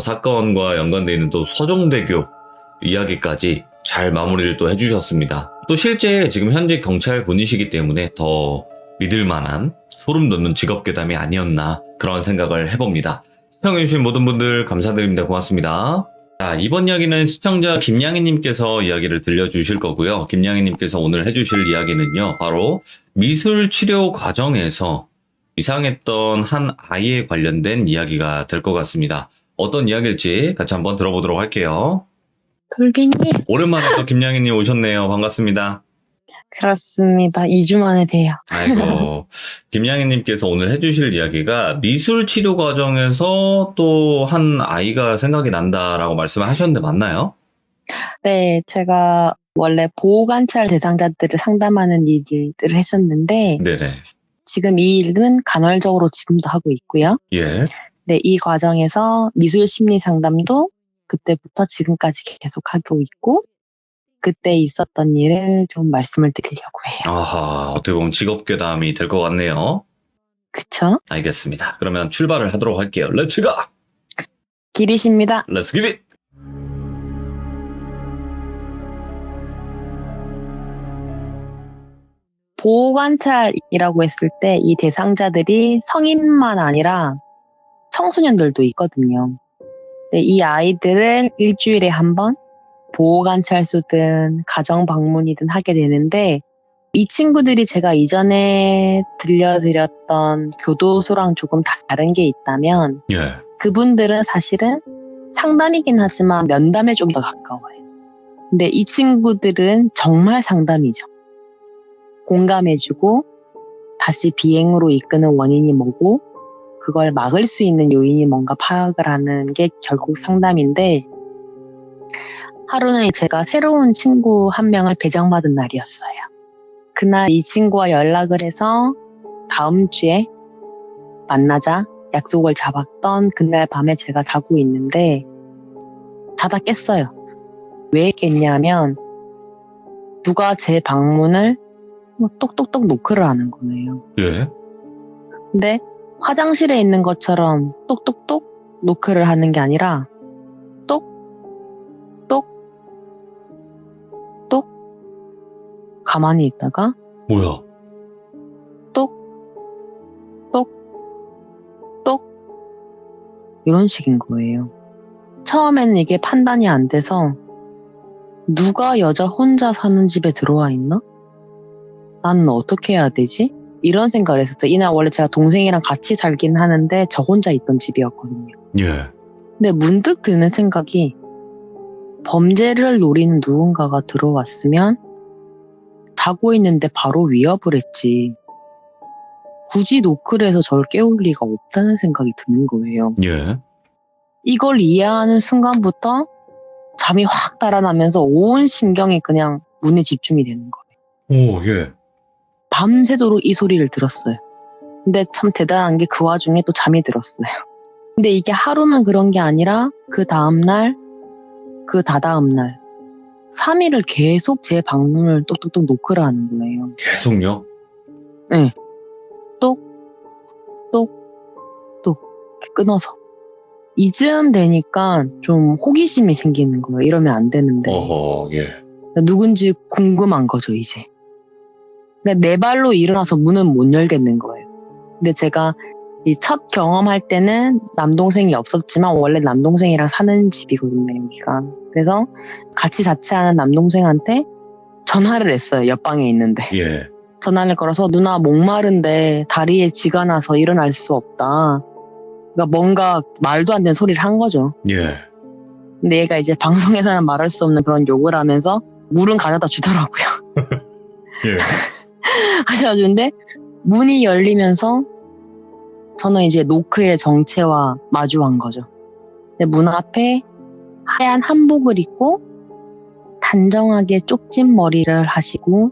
사건과 연관되어 있는 또 서종대교 이야기까지 잘 마무리를 또 해주셨습니다. 또 실제 지금 현직 경찰 분이시기 때문에 더 믿을 만한 소름 돋는 직업괴담이 아니었나 그런 생각을 해봅니다. 시청해주신 모든 분들 감사드립니다. 고맙습니다. 자, 이번 이야기는 시청자 김양희님께서 이야기를 들려주실 거고요. 김양희님께서 오늘 해주실 이야기는요, 바로 미술 치료 과정에서 이상했던 한 아이에 관련된 이야기가 될 것 같습니다. 어떤 이야기일지 같이 한번 들어보도록 할게요. 돌빈이 오랜만에 또 김양희님 오셨네요. 반갑습니다. 그렇습니다. 2주 만에 봬요. 아이고, 김양희님께서 오늘 해주실 이야기가 미술 치료 과정에서 또 한 아이가 생각이 난다라고 말씀을 하셨는데 맞나요? 네, 제가 원래 보호관찰 대상자들을 상담하는 일들을 했었는데 네네. 지금 이 일은 간헐적으로 지금도 하고 있고요. 예. 네, 이 과정에서 미술 심리 상담도 그때부터 지금까지 계속 하고 있고 그때 있었던 일을 좀 말씀을 드리려고 해요. 아하, 어떻게 보면 직업괴담이 될 것 같네요. 그쵸? 알겠습니다. 그러면 출발을 하도록 할게요. 렛츠 고! 길이십니다. 렛츠 기릿! 보호관찰이라고 했을 때 이 대상자들이 성인만 아니라 청소년들도 있거든요. 네, 이 아이들을 일주일에 한 번 보호관찰소든 가정방문이든 하게 되는데 이 친구들이 제가 이전에 들려드렸던 교도소랑 조금 다른 게 있다면 예. 그분들은 사실은 상담이긴 하지만 면담에 좀 더 가까워요. 근데 이 친구들은 정말 상담이죠. 공감해주고 다시 비행으로 이끄는 원인이 뭐고 그걸 막을 수 있는 요인이 뭔가 파악을 하는 게 결국 상담인데 하루는 제가 새로운 친구 한 명을 배정받은 날이었어요. 그날 이 친구와 연락을 해서 다음 주에 만나자 약속을 잡았던 그날 밤에 제가 자고 있는데 자다 깼어요. 왜 깼냐면 누가 제 방문을 똑똑똑 노크를 하는 거예요. 예. 근데 화장실에 있는 것처럼 똑똑똑 노크를 하는 게 아니라 똑똑똑 가만히 있다가 뭐야? 이런 식인 거예요. 처음에는 이게 판단이 안 돼서 누가 여자 혼자 사는 집에 들어와 있나? 나는 어떻게 해야 되지? 이런 생각을 했었어요. 이날 원래 제가 동생이랑 같이 살긴 하는데 저 혼자 있던 집이었거든요. 예. 근데 문득 드는 생각이 범죄를 노리는 누군가가 들어왔으면 자고 있는데 바로 위협을 했지. 굳이 노크를 해서 저를 깨울 리가 없다는 생각이 드는 거예요. 예. 이걸 이해하는 순간부터 잠이 확 달아나면서 온 신경이 그냥 문에 집중이 되는 거예요. 오, 예. 밤새도록 이 소리를 들었어요. 근데 참 대단한 게 그 와중에 또 잠이 들었어요. 근데 이게 하루는 그런 게 아니라 그 다음날, 그 다다음날 3일을 계속 제 방문을 똑똑똑 노크를 하는 거예요. 계속요? 네. 이렇게 끊어서. 이쯤 되니까 좀 호기심이 생기는 거예요. 이러면 안 되는데. 어허, 예. 누군지 궁금한 거죠, 이제. 근데 내 발로 일어나서 문은 못 열겠는 거예요. 근데 제가 이 첫 경험할 때는 남동생이 없었지만 원래 남동생이랑 사는 집이거든요, 여기가. 그래서 같이 자취하는 남동생한테 전화를 했어요, 옆방에 있는데. 예. 전화를 걸어서 누나 목마른데 다리에 쥐가 나서 일어날 수 없다. 그러니까 뭔가 말도 안 되는 소리를 한 거죠. 예. 근데 얘가 이제 방송에서는 말할 수 없는 그런 욕을 하면서 물은 가져다 주더라고요. 예. 가져다 주는데 문이 열리면서 저는 이제 노크의 정체와 마주한 거죠. 근데 문 앞에 하얀 한복을 입고 단정하게 쪽진 머리를 하시고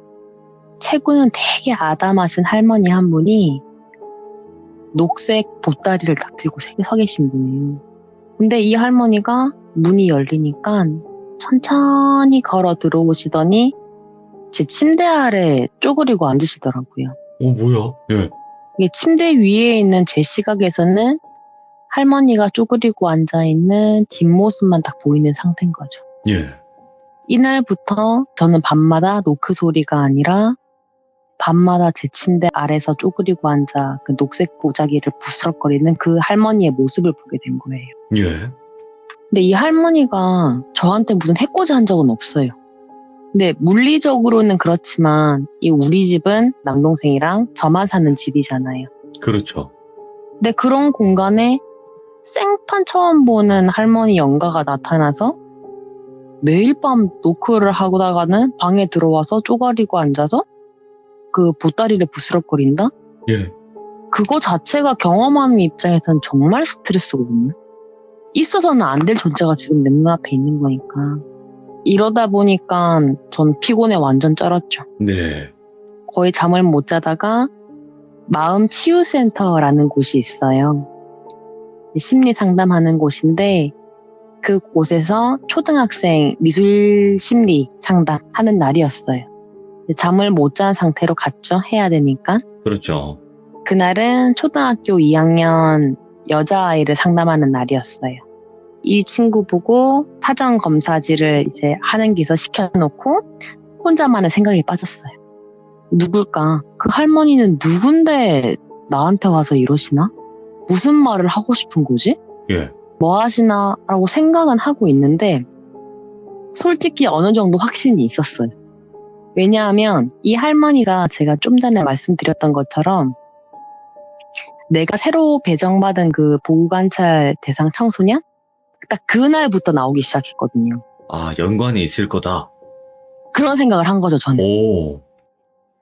체구는 되게 아담하신 할머니 한 분이 녹색 보따리를 딱 들고 서 계신 분이에요. 근데 이 할머니가 문이 열리니까 천천히 걸어 들어오시더니 제 침대 아래 쪼그리고 앉으시더라고요. 뭐야? 예. 이게 침대 위에 있는 제 시각에서는 할머니가 쪼그리고 앉아있는 뒷모습만 딱 보이는 상태인 거죠. 예. 이날부터 저는 밤마다 노크 소리가 아니라 밤마다 제 침대 아래서 쪼그리고 앉아 그 녹색 보자기를 부스럭거리는 그 할머니의 모습을 보게 된 거예요. 예. 근데 이 할머니가 저한테 무슨 해코지 한 적은 없어요. 근데 물리적으로는 그렇지만 이 우리 집은 남동생이랑 저만 사는 집이잖아요. 그렇죠. 근데 그런 공간에 생판 처음 보는 할머니 영가가 나타나서 매일 밤 노크를 하다가는 방에 들어와서 쪼가리고 앉아서 그 보따리를 부스럭거린다? 예. 그거 자체가 경험하는 입장에서는 정말 스트레스거든요. 있어서는 안 될 존재가 지금 내 눈앞에 있는 거니까. 이러다 보니까 전 피곤에 완전 쩔었죠. 네. 거의 잠을 못 자다가 마음치유센터라는 곳이 있어요. 심리 상담하는 곳인데 그 곳에서 초등학생 미술 심리 상담하는 날이었어요. 잠을 못 잔 상태로 갔죠. 해야 되니까. 그렇죠. 그날은 초등학교 2학년 여자아이를 상담하는 날이었어요. 이 친구 보고 사전 검사지를 이제 하는 기서 시켜놓고 혼자만의 생각에 빠졌어요. 누굴까? 그 할머니는 누군데 나한테 와서 이러시나? 무슨 말을 하고 싶은 거지? 예. 뭐 하시나? 라고 생각은 하고 있는데 솔직히 어느 정도 확신이 있었어요. 왜냐하면 이 할머니가 제가 좀 전에 말씀드렸던 것처럼 내가 새로 배정받은 그 보호관찰 대상 청소년? 딱 그날부터 나오기 시작했거든요. 아, 연관이 있을 거다. 그런 생각을 한 거죠, 저는. 오.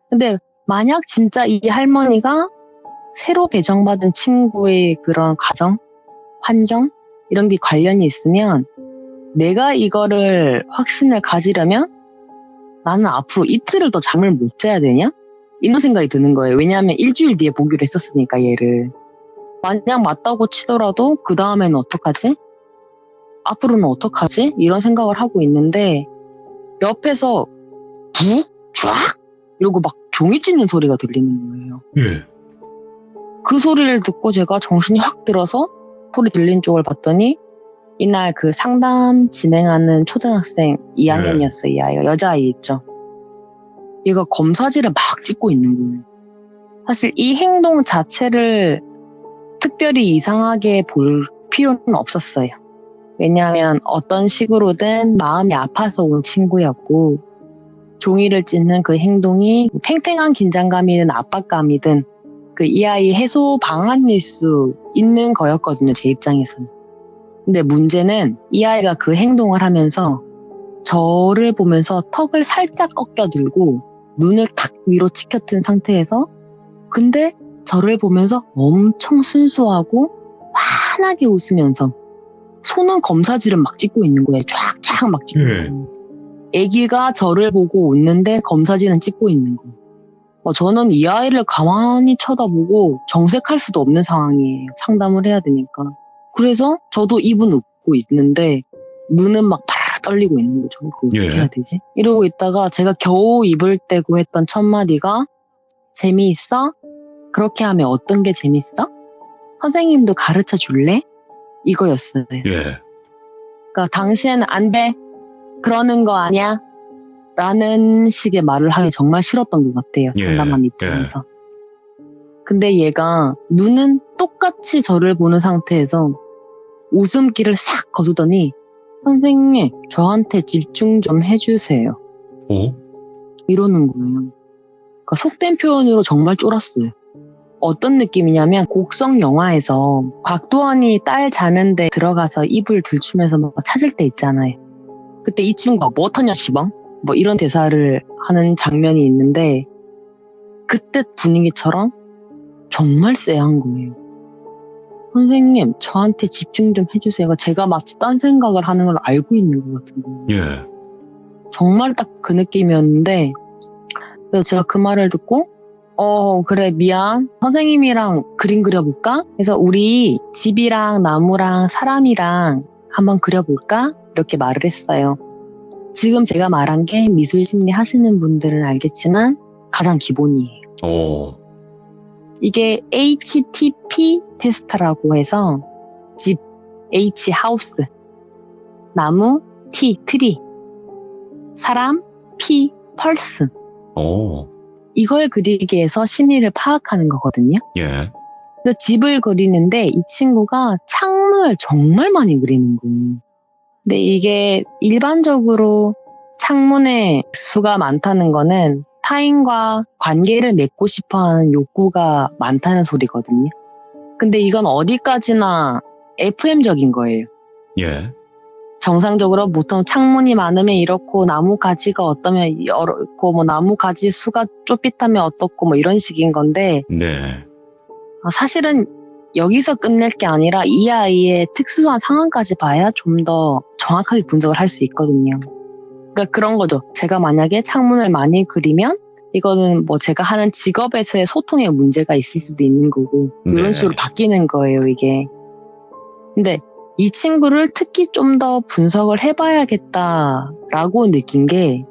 근데 만약 진짜 이 할머니가 새로 배정받은 친구의 그런 가정, 환경 이런 게 관련이 있으면 내가 이거를 확신을 가지려면 나는 앞으로 이틀을 더 잠을 못 자야 되냐? 이런 생각이 드는 거예요. 왜냐하면 일주일 뒤에 보기로 했었으니까 얘를. 만약 맞다고 치더라도 그 다음에는 어떡하지? 앞으로는 어떡하지? 이런 생각을 하고 있는데 옆에서 부? 쫙? 이러고 막 종이 찢는 소리가 들리는 거예요. 예. 그 소리를 듣고 제가 정신이 확 들어서 소리 들린 쪽을 봤더니 이날 그 상담 진행하는 초등학생 2학년이었어요. 이 아이가. 여자아이 있죠. 얘가 검사지를 막 찍고 있는 거예요. 사실 이 행동 자체를 특별히 이상하게 볼 필요는 없었어요. 왜냐하면 어떤 식으로든 마음이 아파서 온 친구였고 종이를 찢는 그 행동이 팽팽한 긴장감이든 압박감이든 그 이 아이의 해소 방안일 수 있는 거였거든요. 제 입장에서는. 근데 문제는 이 아이가 그 행동을 하면서 저를 보면서 턱을 살짝 꺾여들고 눈을 탁 위로 치켜튼 상태에서 근데 저를 보면서 엄청 순수하고 환하게 웃으면서 손은 검사지를 막 찍고 있는 거예요. 쫙쫙 막 찍고 예. 있는 거예요. 애기가 저를 보고 웃는데 검사지는 찍고 있는 거예요. 저는 이 아이를 가만히 쳐다보고 정색할 수도 없는 상황이에요. 상담을 해야 되니까. 그래서 저도 입은 웃고 있는데 눈은 막 파르르 떨리고 있는 거죠. 그거 어떻게 예. 해야 되지? 이러고 있다가 제가 겨우 입을 떼고 했던 첫 마디가 재미있어? 그렇게 하면 어떤 게 재밌어? 선생님도 가르쳐 줄래? 이거였어요. 예. 그러니까 당시에는 안 돼. 그러는 거 아니야. 라는 식의 말을 하기 정말 싫었던 것 같아요. 예, 상담한 입장에서. 근데 얘가 눈은 똑같이 저를 보는 상태에서 웃음기를 싹 거두더니 선생님 저한테 집중 좀 해주세요. 오? 이러는 거예요. 그러니까 속된 표현으로 정말 쫄았어요. 어떤 느낌이냐면 곡성 영화에서 곽도원이 딸 자는데 들어가서 이불 들추면서 막 찾을 때 있잖아요. 그때 이 친구가 뭐 터냐 시방? 뭐 이런 대사를 하는 장면이 있는데 그때 분위기처럼 정말 쎄한 거예요. 선생님, 저한테 집중 좀 해주세요. 제가 마치 딴 생각을 하는 걸 알고 있는 것 같은 거예요. 예. 정말 딱 그 느낌이었는데, 그래서 제가 그 말을 듣고, 그래, 미안. 선생님이랑 그림 그려볼까? 그래서 우리 집이랑 나무랑 사람이랑 한번 그려볼까? 이렇게 말을 했어요. 지금 제가 말한 게 미술 심리 하시는 분들은 알겠지만 가장 기본이에요. 오. 이게 HTP 테스트라고 해서 집, H 하우스, 나무, T 트리, 사람, P 펄스. 오. 이걸 그리기 위해서 심리를 파악하는 거거든요. 예. 그래서 집을 그리는데 이 친구가 창문을 정말 많이 그리는 거예요. 근데 이게 일반적으로 창문에 수가 많다는 거는 타인과 관계를 맺고 싶어하는 욕구가 많다는 소리거든요. 근데 이건 어디까지나 FM적인 거예요. 예. 정상적으로 보통 창문이 많으면 이렇고 나무 가지가 어떠면 이렇고 뭐 나무 가지 수가 좁깃하면 어떻고 뭐 이런 식인 건데 네. 사실은 여기서 끝낼 게 아니라 이 아이의 특수한 상황까지 봐야 좀 더 정확하게 분석을 할 수 있거든요. 그러니까 그런 거죠. 제가 만약에 창문을 많이 그리면 이거는 뭐 제가 하는 직업에서의 소통에 문제가 있을 수도 있는 거고 이런 네. 식으로 바뀌는 거예요, 이게. 근데 이 친구를 특히 좀 더 분석을 해봐야겠다라고 느낀 게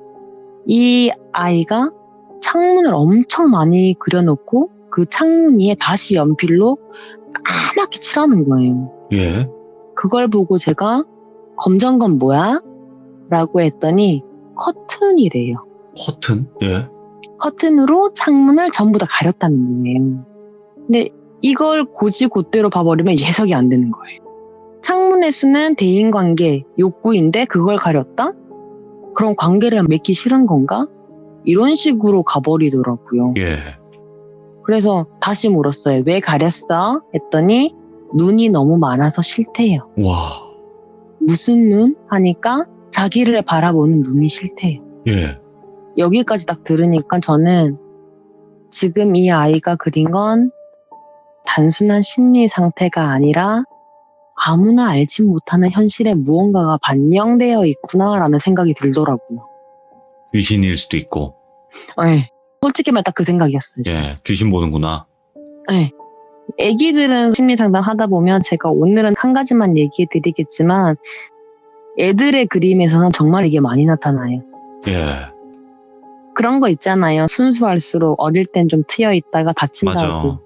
이 아이가 창문을 엄청 많이 그려놓고 그 창문 위에 다시 연필로 까맣게 칠하는 거예요. 예. 그걸 보고 제가 검정건 뭐야? 라고 했더니 커튼이래요. 커튼? 예. 커튼으로 창문을 전부 다 가렸다는 거예요. 근데 이걸 고지고대로 봐버리면 해석이 안 되는 거예요. 창문의 수는 대인관계, 욕구인데 그걸 가렸다? 그럼 관계를 맺기 싫은 건가? 이런 식으로 가버리더라고요. 예. 그래서 다시 물었어요. 왜 가렸어? 했더니 눈이 너무 많아서 싫대요. 와. 무슨 눈? 하니까 자기를 바라보는 눈이 싫대요. 예. 여기까지 딱 들으니까 저는 지금 이 아이가 그린 건 단순한 심리 상태가 아니라 아무나 알지 못하는 현실에 무언가가 반영되어 있구나라는 생각이 들더라고요. 귀신일 수도 있고. 네. 솔직히 말해 딱 그 생각이었어요. 예. 귀신 보는구나. 네. 애기들은 심리 상담 하다 보면 제가 오늘은 한 가지만 얘기해 드리겠지만 애들의 그림에서는 정말 이게 많이 나타나요. 예. 그런 거 있잖아요. 순수할수록 어릴 땐 좀 트여 있다가 다친다고. 맞아.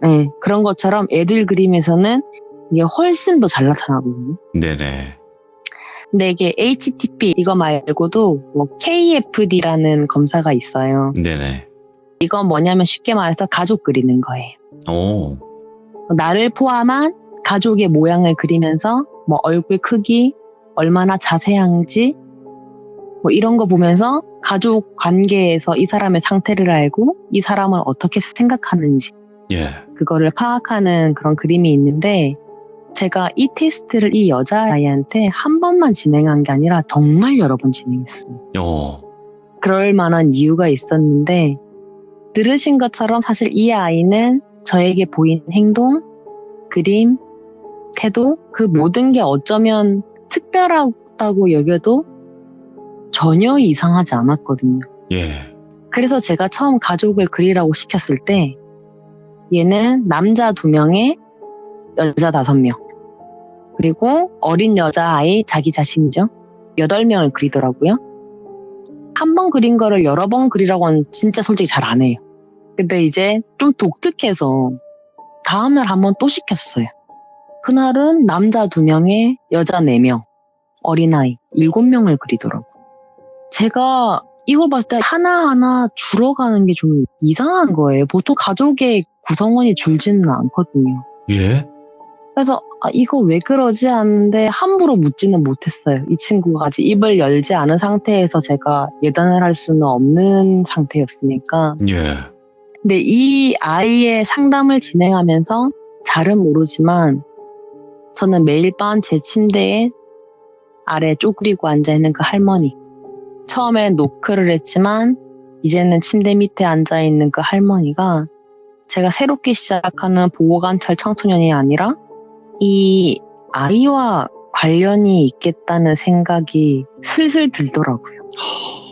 네, 그런 것처럼 애들 그림에서는 이게 훨씬 더 잘 나타나거든요. 네네. 근데 이게 HTP 이거 말고도 뭐 KFD라는 검사가 있어요. 네네. 이건 뭐냐면 쉽게 말해서 가족 그리는 거예요. 오. 나를 포함한 가족의 모양을 그리면서 뭐 얼굴 크기, 얼마나 자세한지 뭐 이런 거 보면서 가족 관계에서 이 사람의 상태를 알고 이 사람을 어떻게 생각하는지 예. 그거를 파악하는 그런 그림이 있는데 제가 이 테스트를 이 여자아이한테 한 번만 진행한 게 아니라 정말 여러 번 진행했어요. 오. 그럴 만한 이유가 있었는데 들으신 것처럼 사실 이 아이는 저에게 보인 행동, 그림, 태도 그 모든 게 어쩌면 특별하다고 여겨도 전혀 이상하지 않았거든요. 예. 그래서 제가 처음 가족을 그리라고 시켰을 때 얘는 남자 2명에 여자 5명 그리고 어린 여자아이 자기 자신이죠. 8명을 그리더라고요. 한 번 그린 거를 여러 번 그리라고는 진짜 솔직히 잘 안 해요. 근데 이제 좀 독특해서 다음날 한 번 또 시켰어요. 그날은 남자 2명에 여자 4명, 어린아이 7명을 그리더라고요. 제가 이걸 봤을 때 하나하나 줄어가는 게 좀 이상한 거예요. 보통 가족의 구성원이 줄지는 않거든요. 예. 그래서 이거 왜 그러지 하는데 함부로 묻지는 못했어요. 이 친구가 아직 입을 열지 않은 상태에서 제가 예단을 할 수는 없는 상태였으니까. 예. 근데 이 아이의 상담을 진행하면서 잘은 모르지만 저는 매일 밤 제 침대에 아래 쪼그리고 앉아있는 그 할머니. 처음엔 노크를 했지만 이제는 침대 밑에 앉아있는 그 할머니가 제가 새롭게 시작하는 보호관찰 청소년이 아니라 이 아이와 관련이 있겠다는 생각이 슬슬 들더라고요.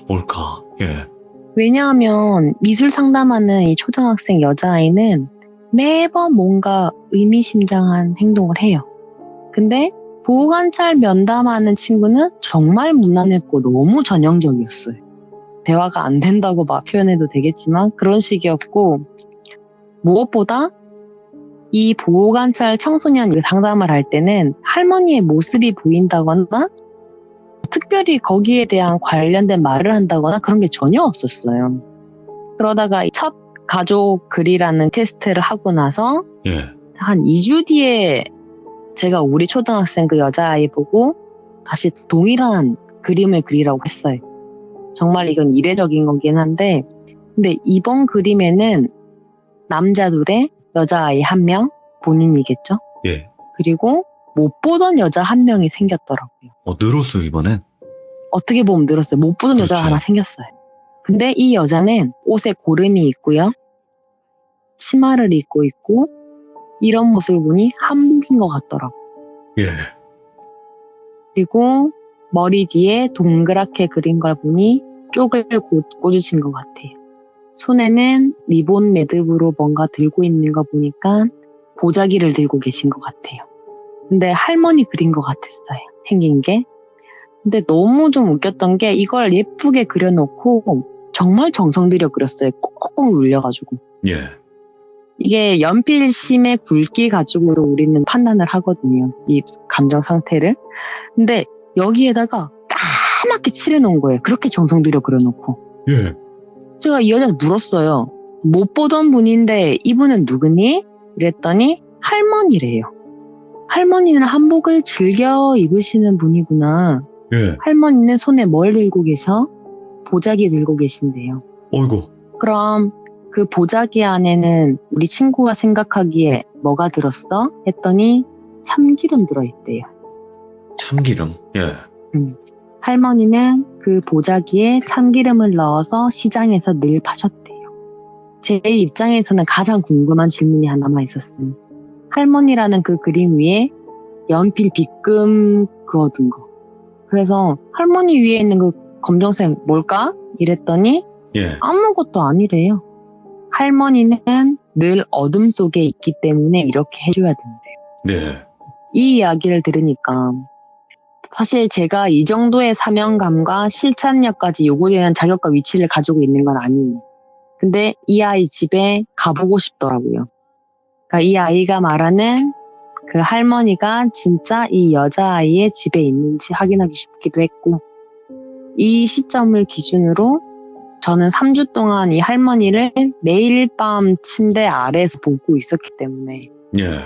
뭘까? 예. 왜냐하면 미술 상담하는 이 초등학생 여자아이는 매번 뭔가 의미심장한 행동을 해요. 근데 보호관찰 면담하는 친구는 정말 무난했고 너무 전형적이었어요. 대화가 안 된다고 막 표현해도 되겠지만 그런 식이었고, 무엇보다 이 보호관찰 청소년 상담을 할 때는 할머니의 모습이 보인다거나 특별히 거기에 대한 관련된 말을 한다거나 그런 게 전혀 없었어요. 그러다가 첫 가족 글이라는 테스트를 하고 나서 예. 한 2주 뒤에 제가 우리 초등학생 그 여자아이 보고 다시 동일한 그림을 그리라고 했어요. 정말 이건 이례적인 거긴 한데, 근데 이번 그림에는 남자 둘에 여자아이 1명, 본인이겠죠? 예. 그리고 못 보던 여자 1명이 생겼더라고요. 늘었어요, 이번엔. 어떻게 보면 늘었어요. 못 보던 그렇죠. 여자가 하나 생겼어요. 근데 이 여자는 옷에 고름이 있고요. 치마를 입고 있고 이런 모습을 보니 한복인 것 같더라고요. 예. 그리고 머리 뒤에 동그랗게 그린 걸 보니 쪽을 꽂으신 것 같아요. 손에는 리본 매듭으로 뭔가 들고 있는 거 보니까 보자기를 들고 계신 것 같아요. 근데 할머니 그린 것 같았어요. 생긴 게. 근데 너무 좀 웃겼던 게 이걸 예쁘게 그려놓고 정말 정성 들여 그렸어요. 꾹꾹 눌려가지고. 예. 이게 연필심의 굵기 가지고도 우리는 판단을 하거든요. 이 감정 상태를. 근데 여기에다가 까맣게 칠해놓은 거예요. 그렇게 정성 들여 그려놓고. 예. 제가 이 여자한테 물었어요. 못 보던 분인데 이분은 누구니? 이랬더니 할머니래요. 할머니는 한복을 즐겨 입으시는 분이구나. 예. 할머니는 손에 뭘 들고 계셔? 보자기 들고 계신데요. 어이구. 그럼 그 보자기 안에는 우리 친구가 생각하기에 뭐가 들었어? 했더니 참기름 들어있대요. 참기름. 예. 할머니는 그 보자기에 참기름을 넣어서 시장에서 늘 파셨대요. 제 입장에서는 가장 궁금한 질문이 하나 남아 있었어요. 할머니라는 그 그림 위에 연필 빗금 그어둔 거. 그래서 할머니 위에 있는 그 검정색 뭘까? 이랬더니 예. 아무것도 아니래요. 할머니는 늘 어둠 속에 있기 때문에 이렇게 해줘야 된대요. 네. 이 이야기를 들으니까 사실 제가 이 정도의 사명감과 실천력까지 요구되는 자격과 위치를 가지고 있는 건 아니에요. 근데 이 아이 집에 가보고 싶더라고요. 그러니까 이 아이가 말하는 그 할머니가 진짜 이 여자아이의 집에 있는지 확인하기 싶기도 했고, 이 시점을 기준으로 저는 3주 동안 이 할머니를 매일 밤 침대 아래에서 보고 있었기 때문에 예.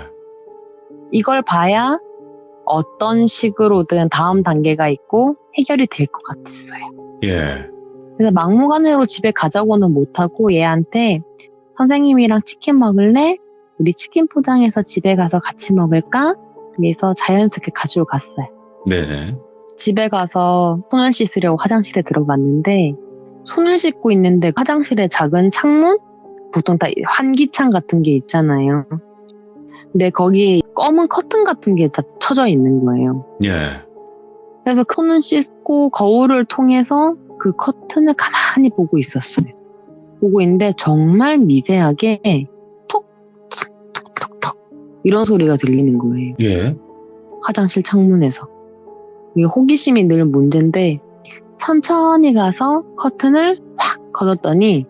이걸 봐야 어떤 식으로든 다음 단계가 있고 해결이 될 것 같았어요. 예. 그래서 막무가내로 집에 가자고는 못하고 얘한테 선생님이랑 치킨 먹을래? 우리 치킨 포장해서 집에 가서 같이 먹을까? 그래서 자연스럽게 가지고 갔어요. 네. 집에 가서 손을 씻으려고 화장실에 들어갔는데 손을 씻고 있는데 화장실에 작은 창문? 보통 다 환기창 같은 게 있잖아요. 근데 거기에 검은 커튼 같은 게 다 쳐져 있는 거예요. 예. 그래서 손을 씻고 거울을 통해서 그 커튼을 가만히 보고 있었어요. 보고 있는데 정말 미세하게 톡톡톡톡 이런 소리가 들리는 거예요. 예. 화장실 창문에서. 이게 호기심이 늘 문제인데 천천히 가서 커튼을 확 걷었더니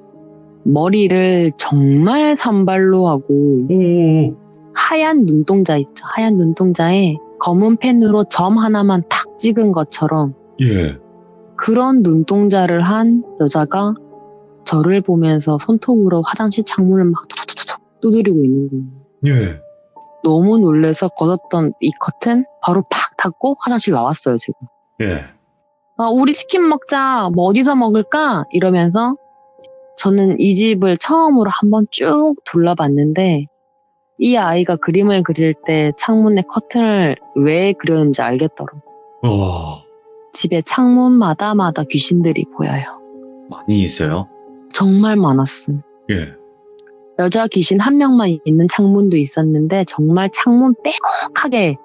머리를 정말 산발로 하고 오. 하얀 눈동자 있죠. 하얀 눈동자에 검은 펜으로 점 하나만 탁 찍은 것처럼 예. 그런 눈동자를 한 여자가 저를 보면서 손톱으로 화장실 창문을 막 툭툭툭툭 두드리고 있는 거예요. 예. 너무 놀래서 걷었던 이 커튼 바로 팍 닫고 화장실 나왔어요, 지금. 예. 우리 치킨 먹자. 뭐 어디서 먹을까? 이러면서 저는 이 집을 처음으로 한번 쭉 둘러봤는데 이 아이가 그림을 그릴 때 창문에 커튼을 왜 그렸는지 알겠더라고요. 와. 집에 창문마다 귀신들이 보여요. 많이 있어요. 정말 많았어요. 예. 여자 귀신 한 명만 있는 창문도 있었는데 정말 창문 빼곡하게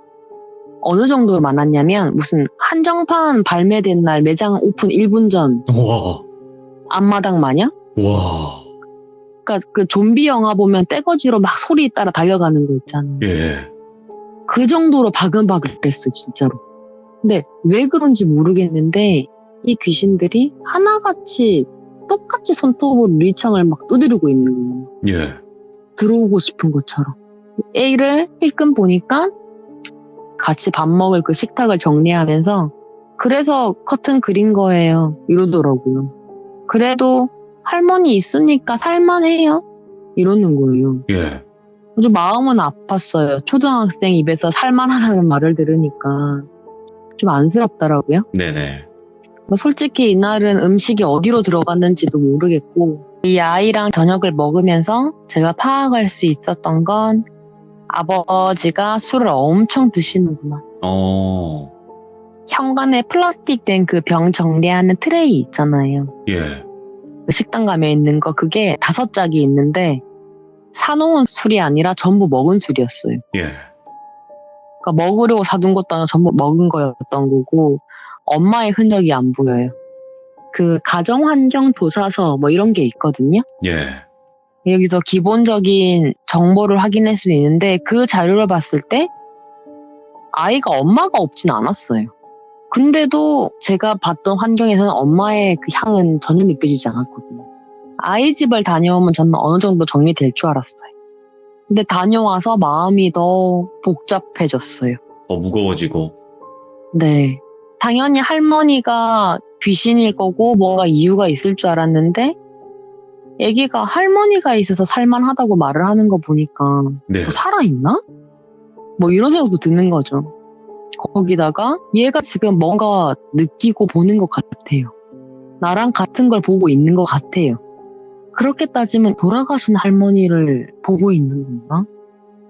어느 정도로 많았냐면 무슨 한정판 발매된 날 매장 오픈 1분 전 와. 앞마당 마냥? 와. 그러니까 그 좀비 영화 보면 떼거지로 막 소리 따라 달려가는 거 있잖아요. 예. 그 정도로 바글바글했어 진짜로. 근데 왜 그런지 모르겠는데 이 귀신들이 하나같이 똑같이 손톱으로 유리창을 막 두드리고 있는 거예요. 예. 들어오고 싶은 것처럼. A를 힐끔 보니까 같이 밥 먹을 그 식탁을 정리하면서 그래서 커튼 그린 거예요. 이러더라고요. 그래도 할머니 있으니까 살만해요. 이러는 거예요. 예. 좀 마음은 아팠어요. 초등학생 입에서 살만하다는 말을 들으니까 좀 안쓰럽더라고요. 네네. 솔직히 이날은 음식이 어디로 들어갔는지도 모르겠고 이 아이랑 저녁을 먹으면서 제가 파악할 수 있었던 건 아버지가 술을 엄청 드시는구나. 현관에 플라스틱 된 그 병 정리하는 트레이 있잖아요. 예. 식당 가면 있는 거 그게 5짝이 있는데 사놓은 술이 아니라 전부 먹은 술이었어요. 예. 그러니까 먹으려고 사둔 것도 아니라 전부 먹은 거였던 거고 엄마의 흔적이 안 보여요. 그 가정환경조사서 뭐 이런 게 있거든요. 예. 여기서 기본적인 정보를 확인할 수 있는데 그 자료를 봤을 때 아이가 엄마가 없진 않았어요. 근데도 제가 봤던 환경에서는 엄마의 그 향은 전혀 느껴지지 않았거든요. 아이 집을 다녀오면 저는 어느 정도 정리될 줄 알았어요. 근데 다녀와서 마음이 더 복잡해졌어요. 더 무거워지고. 네. 당연히 할머니가 귀신일 거고 뭔가 이유가 있을 줄 알았는데 애기가 할머니가 있어서 살만하다고 말을 하는 거 보니까 네. 뭐 살아있나? 뭐 이런 생각도 드는 거죠. 거기다가 얘가 지금 뭔가 느끼고 보는 것 같아요. 나랑 같은 걸 보고 있는 것 같아요. 그렇게 따지면 돌아가신 할머니를 보고 있는 건가?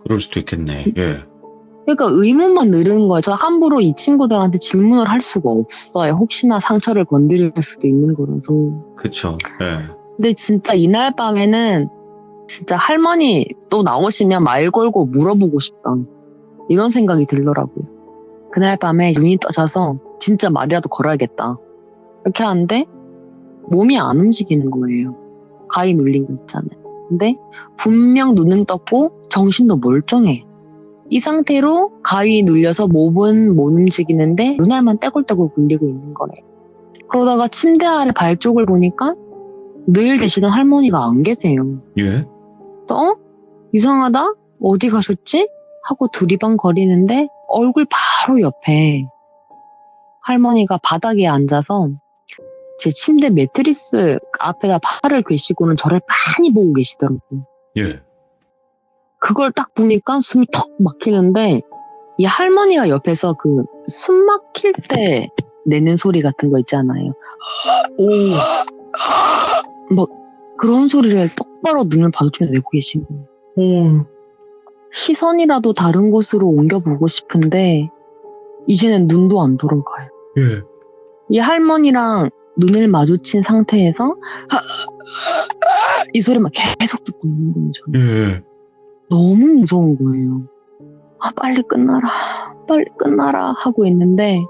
그럴 수도 있겠네. 예. 그러니까 의문만 늘은 거예요. 저 함부로 이 친구들한테 질문을 할 수가 없어요. 혹시나 상처를 건드릴 수도 있는 거라서. 그쵸. 예. 근데 진짜 이날 밤에는 진짜 할머니 또 나오시면 말 걸고 물어보고 싶다. 이런 생각이 들더라고요. 그날 밤에 눈이 떠져서 진짜 말이라도 걸어야겠다. 이렇게 하는데 몸이 안 움직이는 거예요. 가위 눌린 거 있잖아요. 근데 분명 눈은 떴고 정신도 멀쩡해. 이 상태로 가위 눌려서 몸은 못 움직이는데 눈알만 떼굴떼굴 굴리고 있는 거예요. 그러다가 침대 아래 발쪽을 보니까 늘 계시던 할머니가 안 계세요. 예? 이상하다? 어디 가셨지? 하고 두리번거리는데 얼굴 바로 옆에 할머니가 바닥에 앉아서 제 침대 매트리스 앞에다 팔을 괴시고는 저를 많이 보고 계시더라고요. 예. 그걸 딱 보니까 숨이 턱 막히는데 이 할머니가 옆에서 그 숨 막힐 때 내는 소리 같은 거 있잖아요. 오. 뭐 그런 소리를 똑바로 눈을 마주치며 내고 계신 거예요. 오. 시선이라도 다른 곳으로 옮겨보고 싶은데 이제는 눈도 안 돌아가요. 예. 이 할머니랑 눈을 마주친 상태에서 이 소리만 계속 듣고 있는 거예요. 저는. 예. 너무 무서운 거예요. 빨리 끝나라, 빨리 끝나라 하고 있는데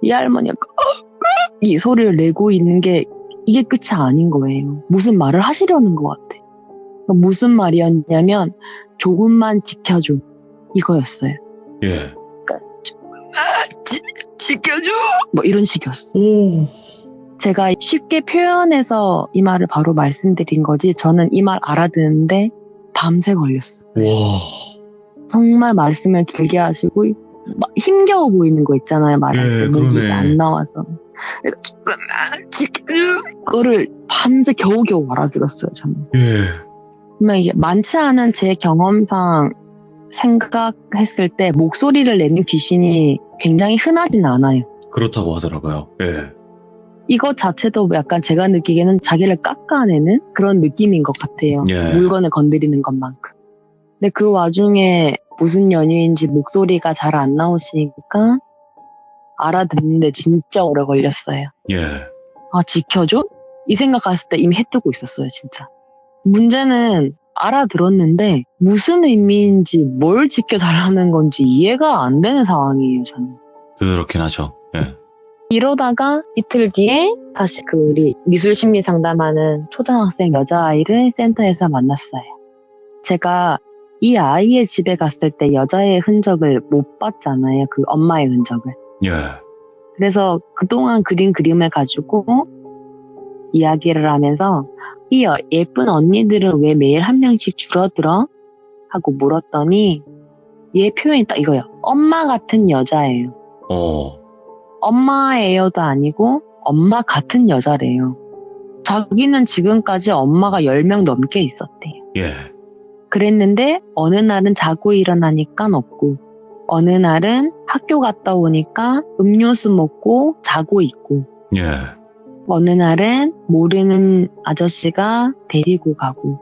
이 할머니가 이 소리를 내고 있는 게 이게 끝이 아닌 거예요. 무슨 말을 하시려는 것 같아. 무슨 말이었냐면 조금만 지켜줘 이거였어요. 예. 지켜줘 뭐 이런 식이었어. 오. 제가 쉽게 표현해서 이 말을 바로 말씀드린 거지 저는 이 말 알아듣는데 밤새 걸렸어. 와. 정말 말씀을 길게 하시고 막 힘겨워 보이는 거 있잖아요. 말할 예, 때 목이 그러네. 안 나와서 내가 조금만 지켜줘 그거를 밤새 겨우겨우 알아들었어요. 저는. 예. 정말 이게 많지 않은 제 경험상 생각했을 때 목소리를 내는 귀신이 굉장히 흔하진 않아요. 그렇다고 하더라고요. 예. 이것 자체도 약간 제가 느끼기에는 자기를 깎아내는 그런 느낌인 것 같아요. 예. 물건을 건드리는 것만큼. 근데 그 와중에 무슨 연유인지 목소리가 잘 안 나오시니까 알아듣는데 진짜 오래 걸렸어요. 예. 지켜줘? 이 생각했을 때 이미 해 뜨고 있었어요, 진짜. 문제는 알아들었는데 무슨 의미인지 뭘 지켜달라는 건지 이해가 안 되는 상황이에요, 저는. 그렇긴 하죠. 예. 이러다가 이틀 뒤에 다시 우리 미술 심리 상담하는 초등학생 여자아이를 센터에서 만났어요. 제가 이 아이의 집에 갔을 때 여자의 흔적을 못 봤잖아요. 그 엄마의 흔적을. 예. 그래서 그동안 그린 그림을 가지고 이야기를 하면서 이 예쁜 언니들은 왜 매일 한 명씩 줄어들어? 하고 물었더니 얘 표현이 딱 이거예요. 엄마 같은 여자예요. 엄마예요도 아니고 엄마 같은 여자래요. 자기는 지금까지 엄마가 10명 넘게 있었대요. 예. 그랬는데 어느 날은 자고 일어나니까 없고 어느 날은 학교 갔다 오니까 음료수 먹고 자고 있고 예. 어느 날은 모르는 아저씨가 데리고 가고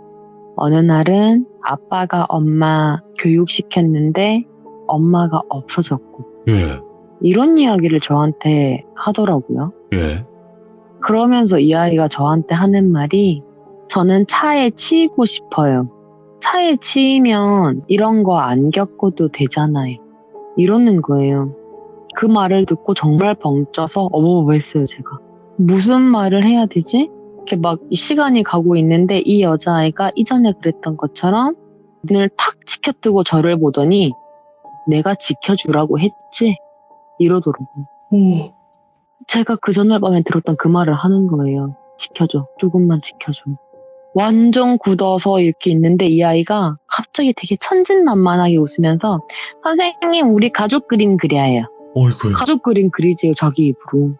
어느 날은 아빠가 엄마 교육시켰는데 엄마가 없어졌고 예. 이런 이야기를 저한테 하더라고요. 예. 그러면서 이 아이가 저한테 하는 말이 저는 차에 치이고 싶어요. 차에 치이면 이런 거 안 겪어도 되잖아요. 이러는 거예요. 그 말을 듣고 정말 벙쪄서 어버버 했어요, 제가. 무슨 말을 해야 되지? 이렇게 막 시간이 가고 있는데 이 여자아이가 이전에 그랬던 것처럼 눈을 탁 치켜뜨고 저를 보더니 내가 지켜주라고 했지? 이러더라고요. 제가 그 전날 밤에 들었던 그 말을 하는 거예요. 지켜줘. 조금만 지켜줘. 완전 굳어서 이렇게 있는데 이 아이가 갑자기 되게 천진난만하게 웃으면서 선생님 우리 가족 그림 그려요. 어이구. 가족 그림 그리지요. 자기 입으로.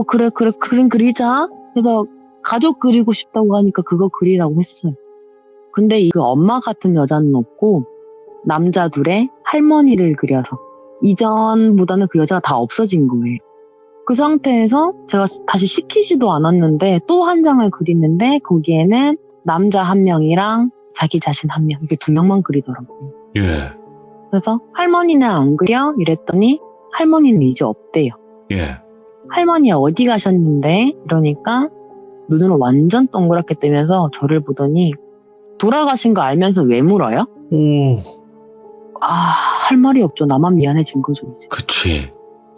그래 그림 그리자. 그래서 가족 그리고 싶다고 하니까 그거 그리라고 했어요. 근데 그 엄마 같은 여자는 없고 남자 둘의 할머니를 그려서 이전보다는 그 여자가 다 없어진 거예요. 그 상태에서 제가 다시 시키지도 않았는데 또 한 장을 그리는데 거기에는 남자 한 명이랑 자기 자신 한 명, 이게 2명만 그리더라고요. 예. 그래서 할머니는 안 그려? 이랬더니 할머니는 이제 없대요. 예. 할머니 어디 가셨는데? 이러니까 눈을 완전 동그랗게 뜨면서 저를 보더니 돌아가신 거 알면서 왜 물어요? 할 말이 없죠. 나만 미안해진 거죠, 이제. 그치.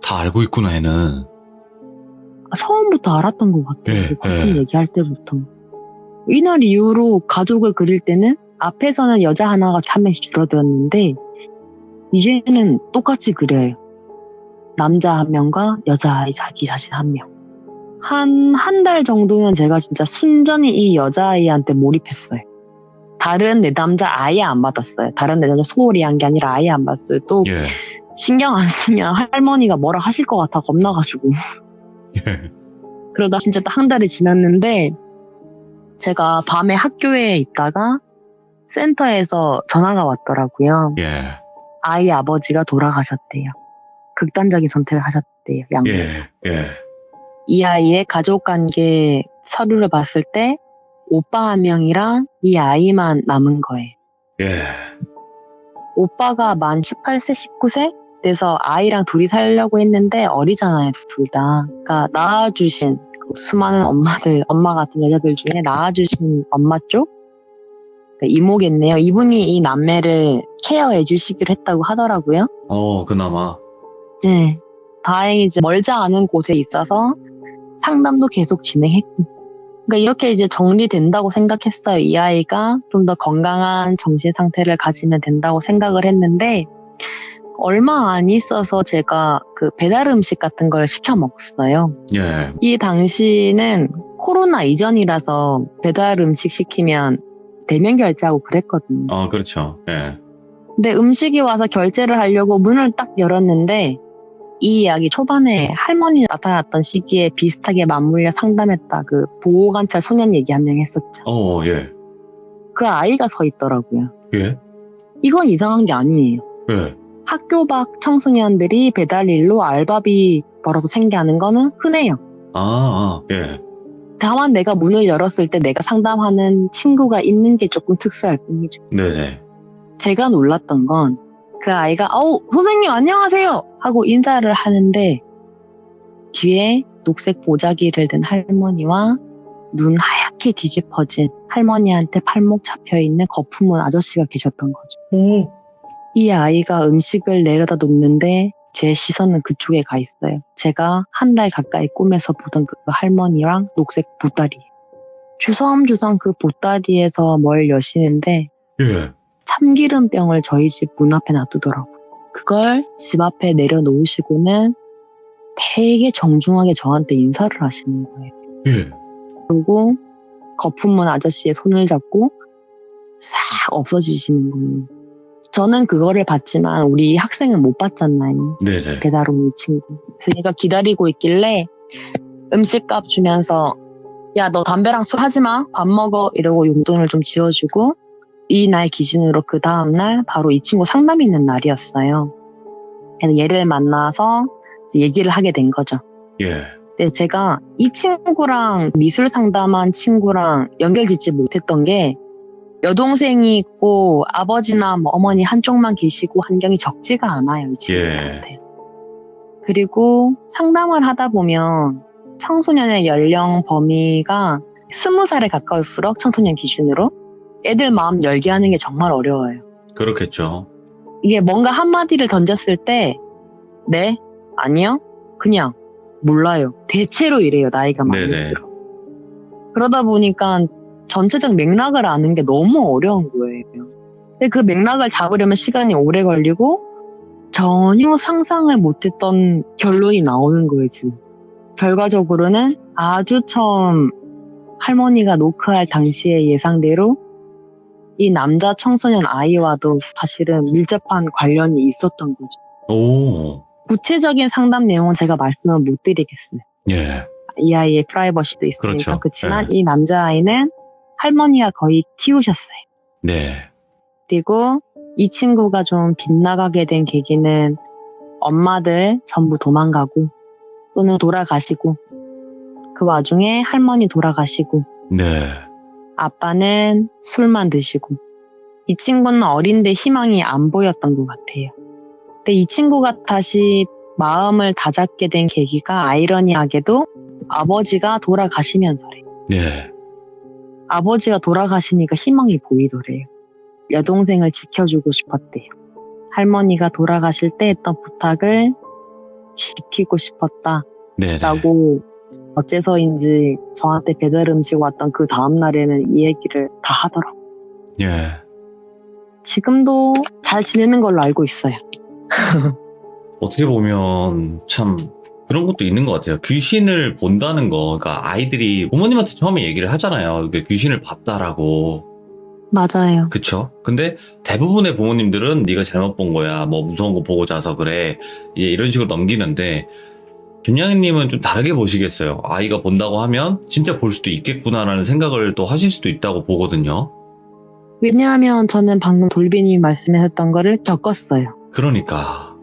다 알고 있구나, 애는. 처음부터 알았던 것 같아요. 예, 그 같은 예. 얘기할 때부터. 이날 이후로 가족을 그릴 때는 앞에서는 여자 하나가 한 명씩 줄어들었는데 이제는 똑같이 그려요. 남자 한 명과 여자아이 자기 자신 한 명. 한 달 정도는 제가 진짜 순전히 이 여자아이한테 몰입했어요. 다른 내 남자 아예 안 받았어요. 다른 내 남자 소홀히 한 게 아니라 아예 안 봤어요. 또 예. 신경 안 쓰면 할머니가 뭐라 하실 것 같아 겁나가지고. 예. 그러다 진짜 딱 한 달이 지났는데 제가 밤에 학교에 있다가 센터에서 전화가 왔더라고요. 예. 아이 아버지가 돌아가셨대요. 극단적인 선택을 하셨대요. 양쪽. 예. 예. 이 아이의 가족관계 서류를 봤을 때 오빠 한 명이랑 이 아이만 남은 거예요. 예. 오빠가 만 18세, 19세? 그래서 아이랑 둘이 살려고 했는데 어리잖아요, 둘 다. 그러니까 낳아주신 그 수많은 엄마들, 엄마 같은 여자들 중에 낳아주신 엄마 쪽? 그러니까 이모겠네요. 이분이 이 남매를 케어해 주시기로 했다고 하더라고요. 그나마. 네. 다행히 이제 멀지 않은 곳에 있어서 상담도 계속 진행했고. 그러니까 이렇게 이제 정리된다고 생각했어요. 이 아이가 좀 더 건강한 정신 상태를 가지면 된다고 생각을 했는데 얼마 안 있어서 제가 그 배달 음식 같은 걸 시켜 먹었어요. 예. 이 당시는 코로나 이전이라서 배달 음식 시키면 대면 결제하고 그랬거든요. 그렇죠. 예. 근데 음식이 와서 결제를 하려고 문을 딱 열었는데 이 이야기 초반에 할머니 나타났던 시기에 비슷하게 맞물려 상담했다. 그 보호관찰 소년 얘기 한 명 했었죠. 예. 그 아이가 서 있더라고요. 예. 이건 이상한 게 아니에요. 예. 학교 밖 청소년들이 배달 일로 알바비 벌어서 생계하는 거는 흔해요. 예. 다만 내가 문을 열었을 때 내가 상담하는 친구가 있는 게 조금 특수할 뿐이죠. 네네. 제가 놀랐던 건 그 아이가 선생님 안녕하세요 하고 인사를 하는데 뒤에 녹색 보자기를 든 할머니와 눈 하얗게 이렇게 뒤집어진 할머니한테 팔목 잡혀있는 거품문 아저씨가 계셨던 거죠. 오. 이 아이가 음식을 내려다 놓는데 제 시선은 그쪽에 가 있어요. 제가 한 달 가까이 꿈에서 보던 그 할머니랑 녹색 보따리예요. 주섬주섬 그 보따리에서 뭘 여시는데 예. 참기름병을 저희 집 문 앞에 놔두더라고요. 그걸 집 앞에 내려놓으시고는 되게 정중하게 저한테 인사를 하시는 거예요. 예. 그리고 거품문 아저씨의 손을 잡고 싹 없어지시는 거예요. 저는 그거를 봤지만 우리 학생은 못 봤잖아요. 네네. 배달 온 이 친구. 그래서 얘가 기다리고 있길래 음식값 주면서 야, 너 담배랑 술 하지 마. 밥 먹어. 이러고 용돈을 좀 지어주고 이 날 기준으로 그 다음날 바로 이 친구 상담이 있는 날이었어요. 그래서 얘를 만나서 이제 얘기를 하게 된 거죠. 예. 근데 제가 이 친구랑 미술 상담한 친구랑 연결 짓지 못했던 게 여동생이 있고 아버지나 뭐 어머니 한쪽만 계시고 환경이 적지가 않아요. 이 친구들한테. 그리고 상담을 하다 보면 청소년의 연령 범위가 20살에 가까울수록 청소년 기준으로 애들 마음 열게 하는 게 정말 어려워요. 그렇겠죠. 이게 뭔가 한마디를 던졌을 때 네? 아니요? 그냥 몰라요. 대체로 이래요. 나이가 네네. 많을수록. 그러다 보니까 전체적 맥락을 아는 게 너무 어려운 거예요. 근데 그 맥락을 잡으려면 시간이 오래 걸리고 전혀 상상을 못했던 결론이 나오는 거예요, 지금. 결과적으로는 아주 처음 할머니가 노크할 당시의 예상대로 이 남자 청소년 아이와도 사실은 밀접한 관련이 있었던 거죠. 오. 구체적인 상담 내용은 제가 말씀을 못 드리겠어요. 예. 이 아이의 프라이버시도 있으니까. 그렇죠. 그렇지만 네. 이 남자아이는 할머니가 거의 키우셨어요. 네. 그리고 이 친구가 좀 빗나가게 된 계기는 엄마들 전부 도망가고 또는 돌아가시고 그 와중에 할머니 돌아가시고 네. 아빠는 술만 드시고 이 친구는 어린데 희망이 안 보였던 것 같아요. 근데 이 친구가 다시 마음을 다잡게 된 계기가 아이러니하게도 아버지가 돌아가시면서래요. 네. 아버지가 돌아가시니까 희망이 보이더래요. 여동생을 지켜주고 싶었대요. 할머니가 돌아가실 때 했던 부탁을 지키고 싶었다라고 네. 어째서인지 저한테 배달 음식 왔던 그 다음 날에는 이 얘기를 다 하더라고요. 예. 지금도 잘 지내는 걸로 알고 있어요. 어떻게 보면 참 그런 것도 있는 것 같아요. 귀신을 본다는 거, 그러니까 아이들이 부모님한테 처음에 얘기를 하잖아요. 이게 귀신을 봤다라고. 맞아요. 그쵸? 근데 대부분의 부모님들은 네가 잘못 본 거야. 뭐 무서운 거 보고 자서 그래. 이제 이런 식으로 넘기는데 김양희님은 좀 다르게 보시겠어요. 아이가 본다고 하면 진짜 볼 수도 있겠구나라는 생각을 또 하실 수도 있다고 보거든요. 왜냐하면 저는 방금 돌비님이 말씀하셨던 거를 겪었어요. 그러니까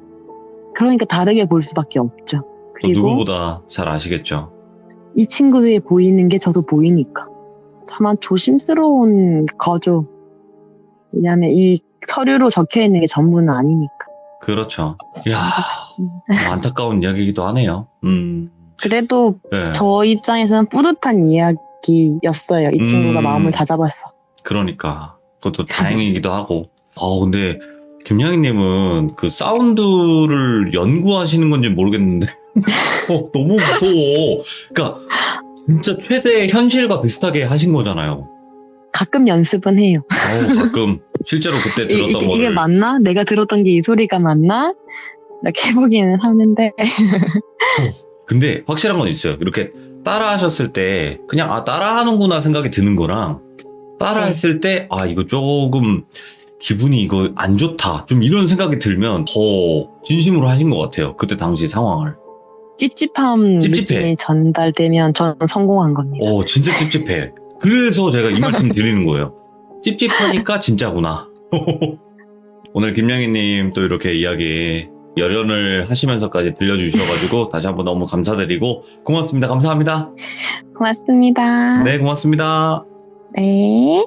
그러니까 다르게 볼 수밖에 없죠. 또 그리고 누구보다 잘 아시겠죠. 이 친구들이 보이는 게 저도 보이니까. 다만 조심스러운 거죠. 왜냐하면 이 서류로 적혀있는 게 전부는 아니니까. 그렇죠. 이야, 안타까운 이야기이기도 하네요. 그래도 네. 저 입장에서는 뿌듯한 이야기였어요. 이 친구가 마음을 다잡았어. 그러니까 그것도 다행이기도 하고. 근데 김양희님은 그 사운드를 연구하시는 건지 모르겠는데 너무 무서워. 그러니까 진짜 최대 현실과 비슷하게 하신 거잖아요. 가끔 연습은 해요. 가끔 실제로 그때 들었던 거를. 이게 맞나? 내가 들었던 게 이 소리가 맞나? 이렇게 해보기는 하는데. 근데 확실한 건 있어요. 이렇게 따라 하셨을 때 그냥 따라 하는구나 생각이 드는 거랑 따라 했을 때 이거 조금 기분이 이거 안 좋다. 좀 이런 생각이 들면 더 진심으로 하신 것 같아요. 그때 당시 상황을. 찝찝함 찝찝해. 느낌이 전달되면 저는 성공한 겁니다. 진짜 찝찝해. 그래서 제가 이 말씀 드리는 거예요. 찝찝하니까 진짜구나. 오늘 김양희님 또 이렇게 이야기 열연을 하시면서까지 들려주셔가지고 다시 한번 너무 감사드리고 고맙습니다. 감사합니다. 고맙습니다. 네, 고맙습니다. 네.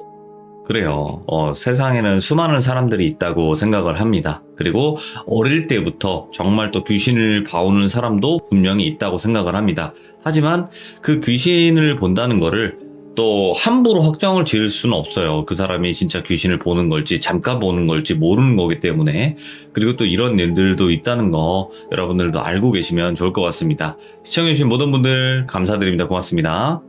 그래요. 세상에는 수많은 사람들이 있다고 생각을 합니다. 그리고 어릴 때부터 정말 또 귀신을 봐오는 사람도 분명히 있다고 생각을 합니다. 하지만 그 귀신을 본다는 거를 또 함부로 확정을 지을 수는 없어요. 그 사람이 진짜 귀신을 보는 걸지 잠깐 보는 걸지 모르는 거기 때문에. 그리고 또 이런 일들도 있다는 거 여러분들도 알고 계시면 좋을 것 같습니다. 시청해주신 모든 분들 감사드립니다. 고맙습니다.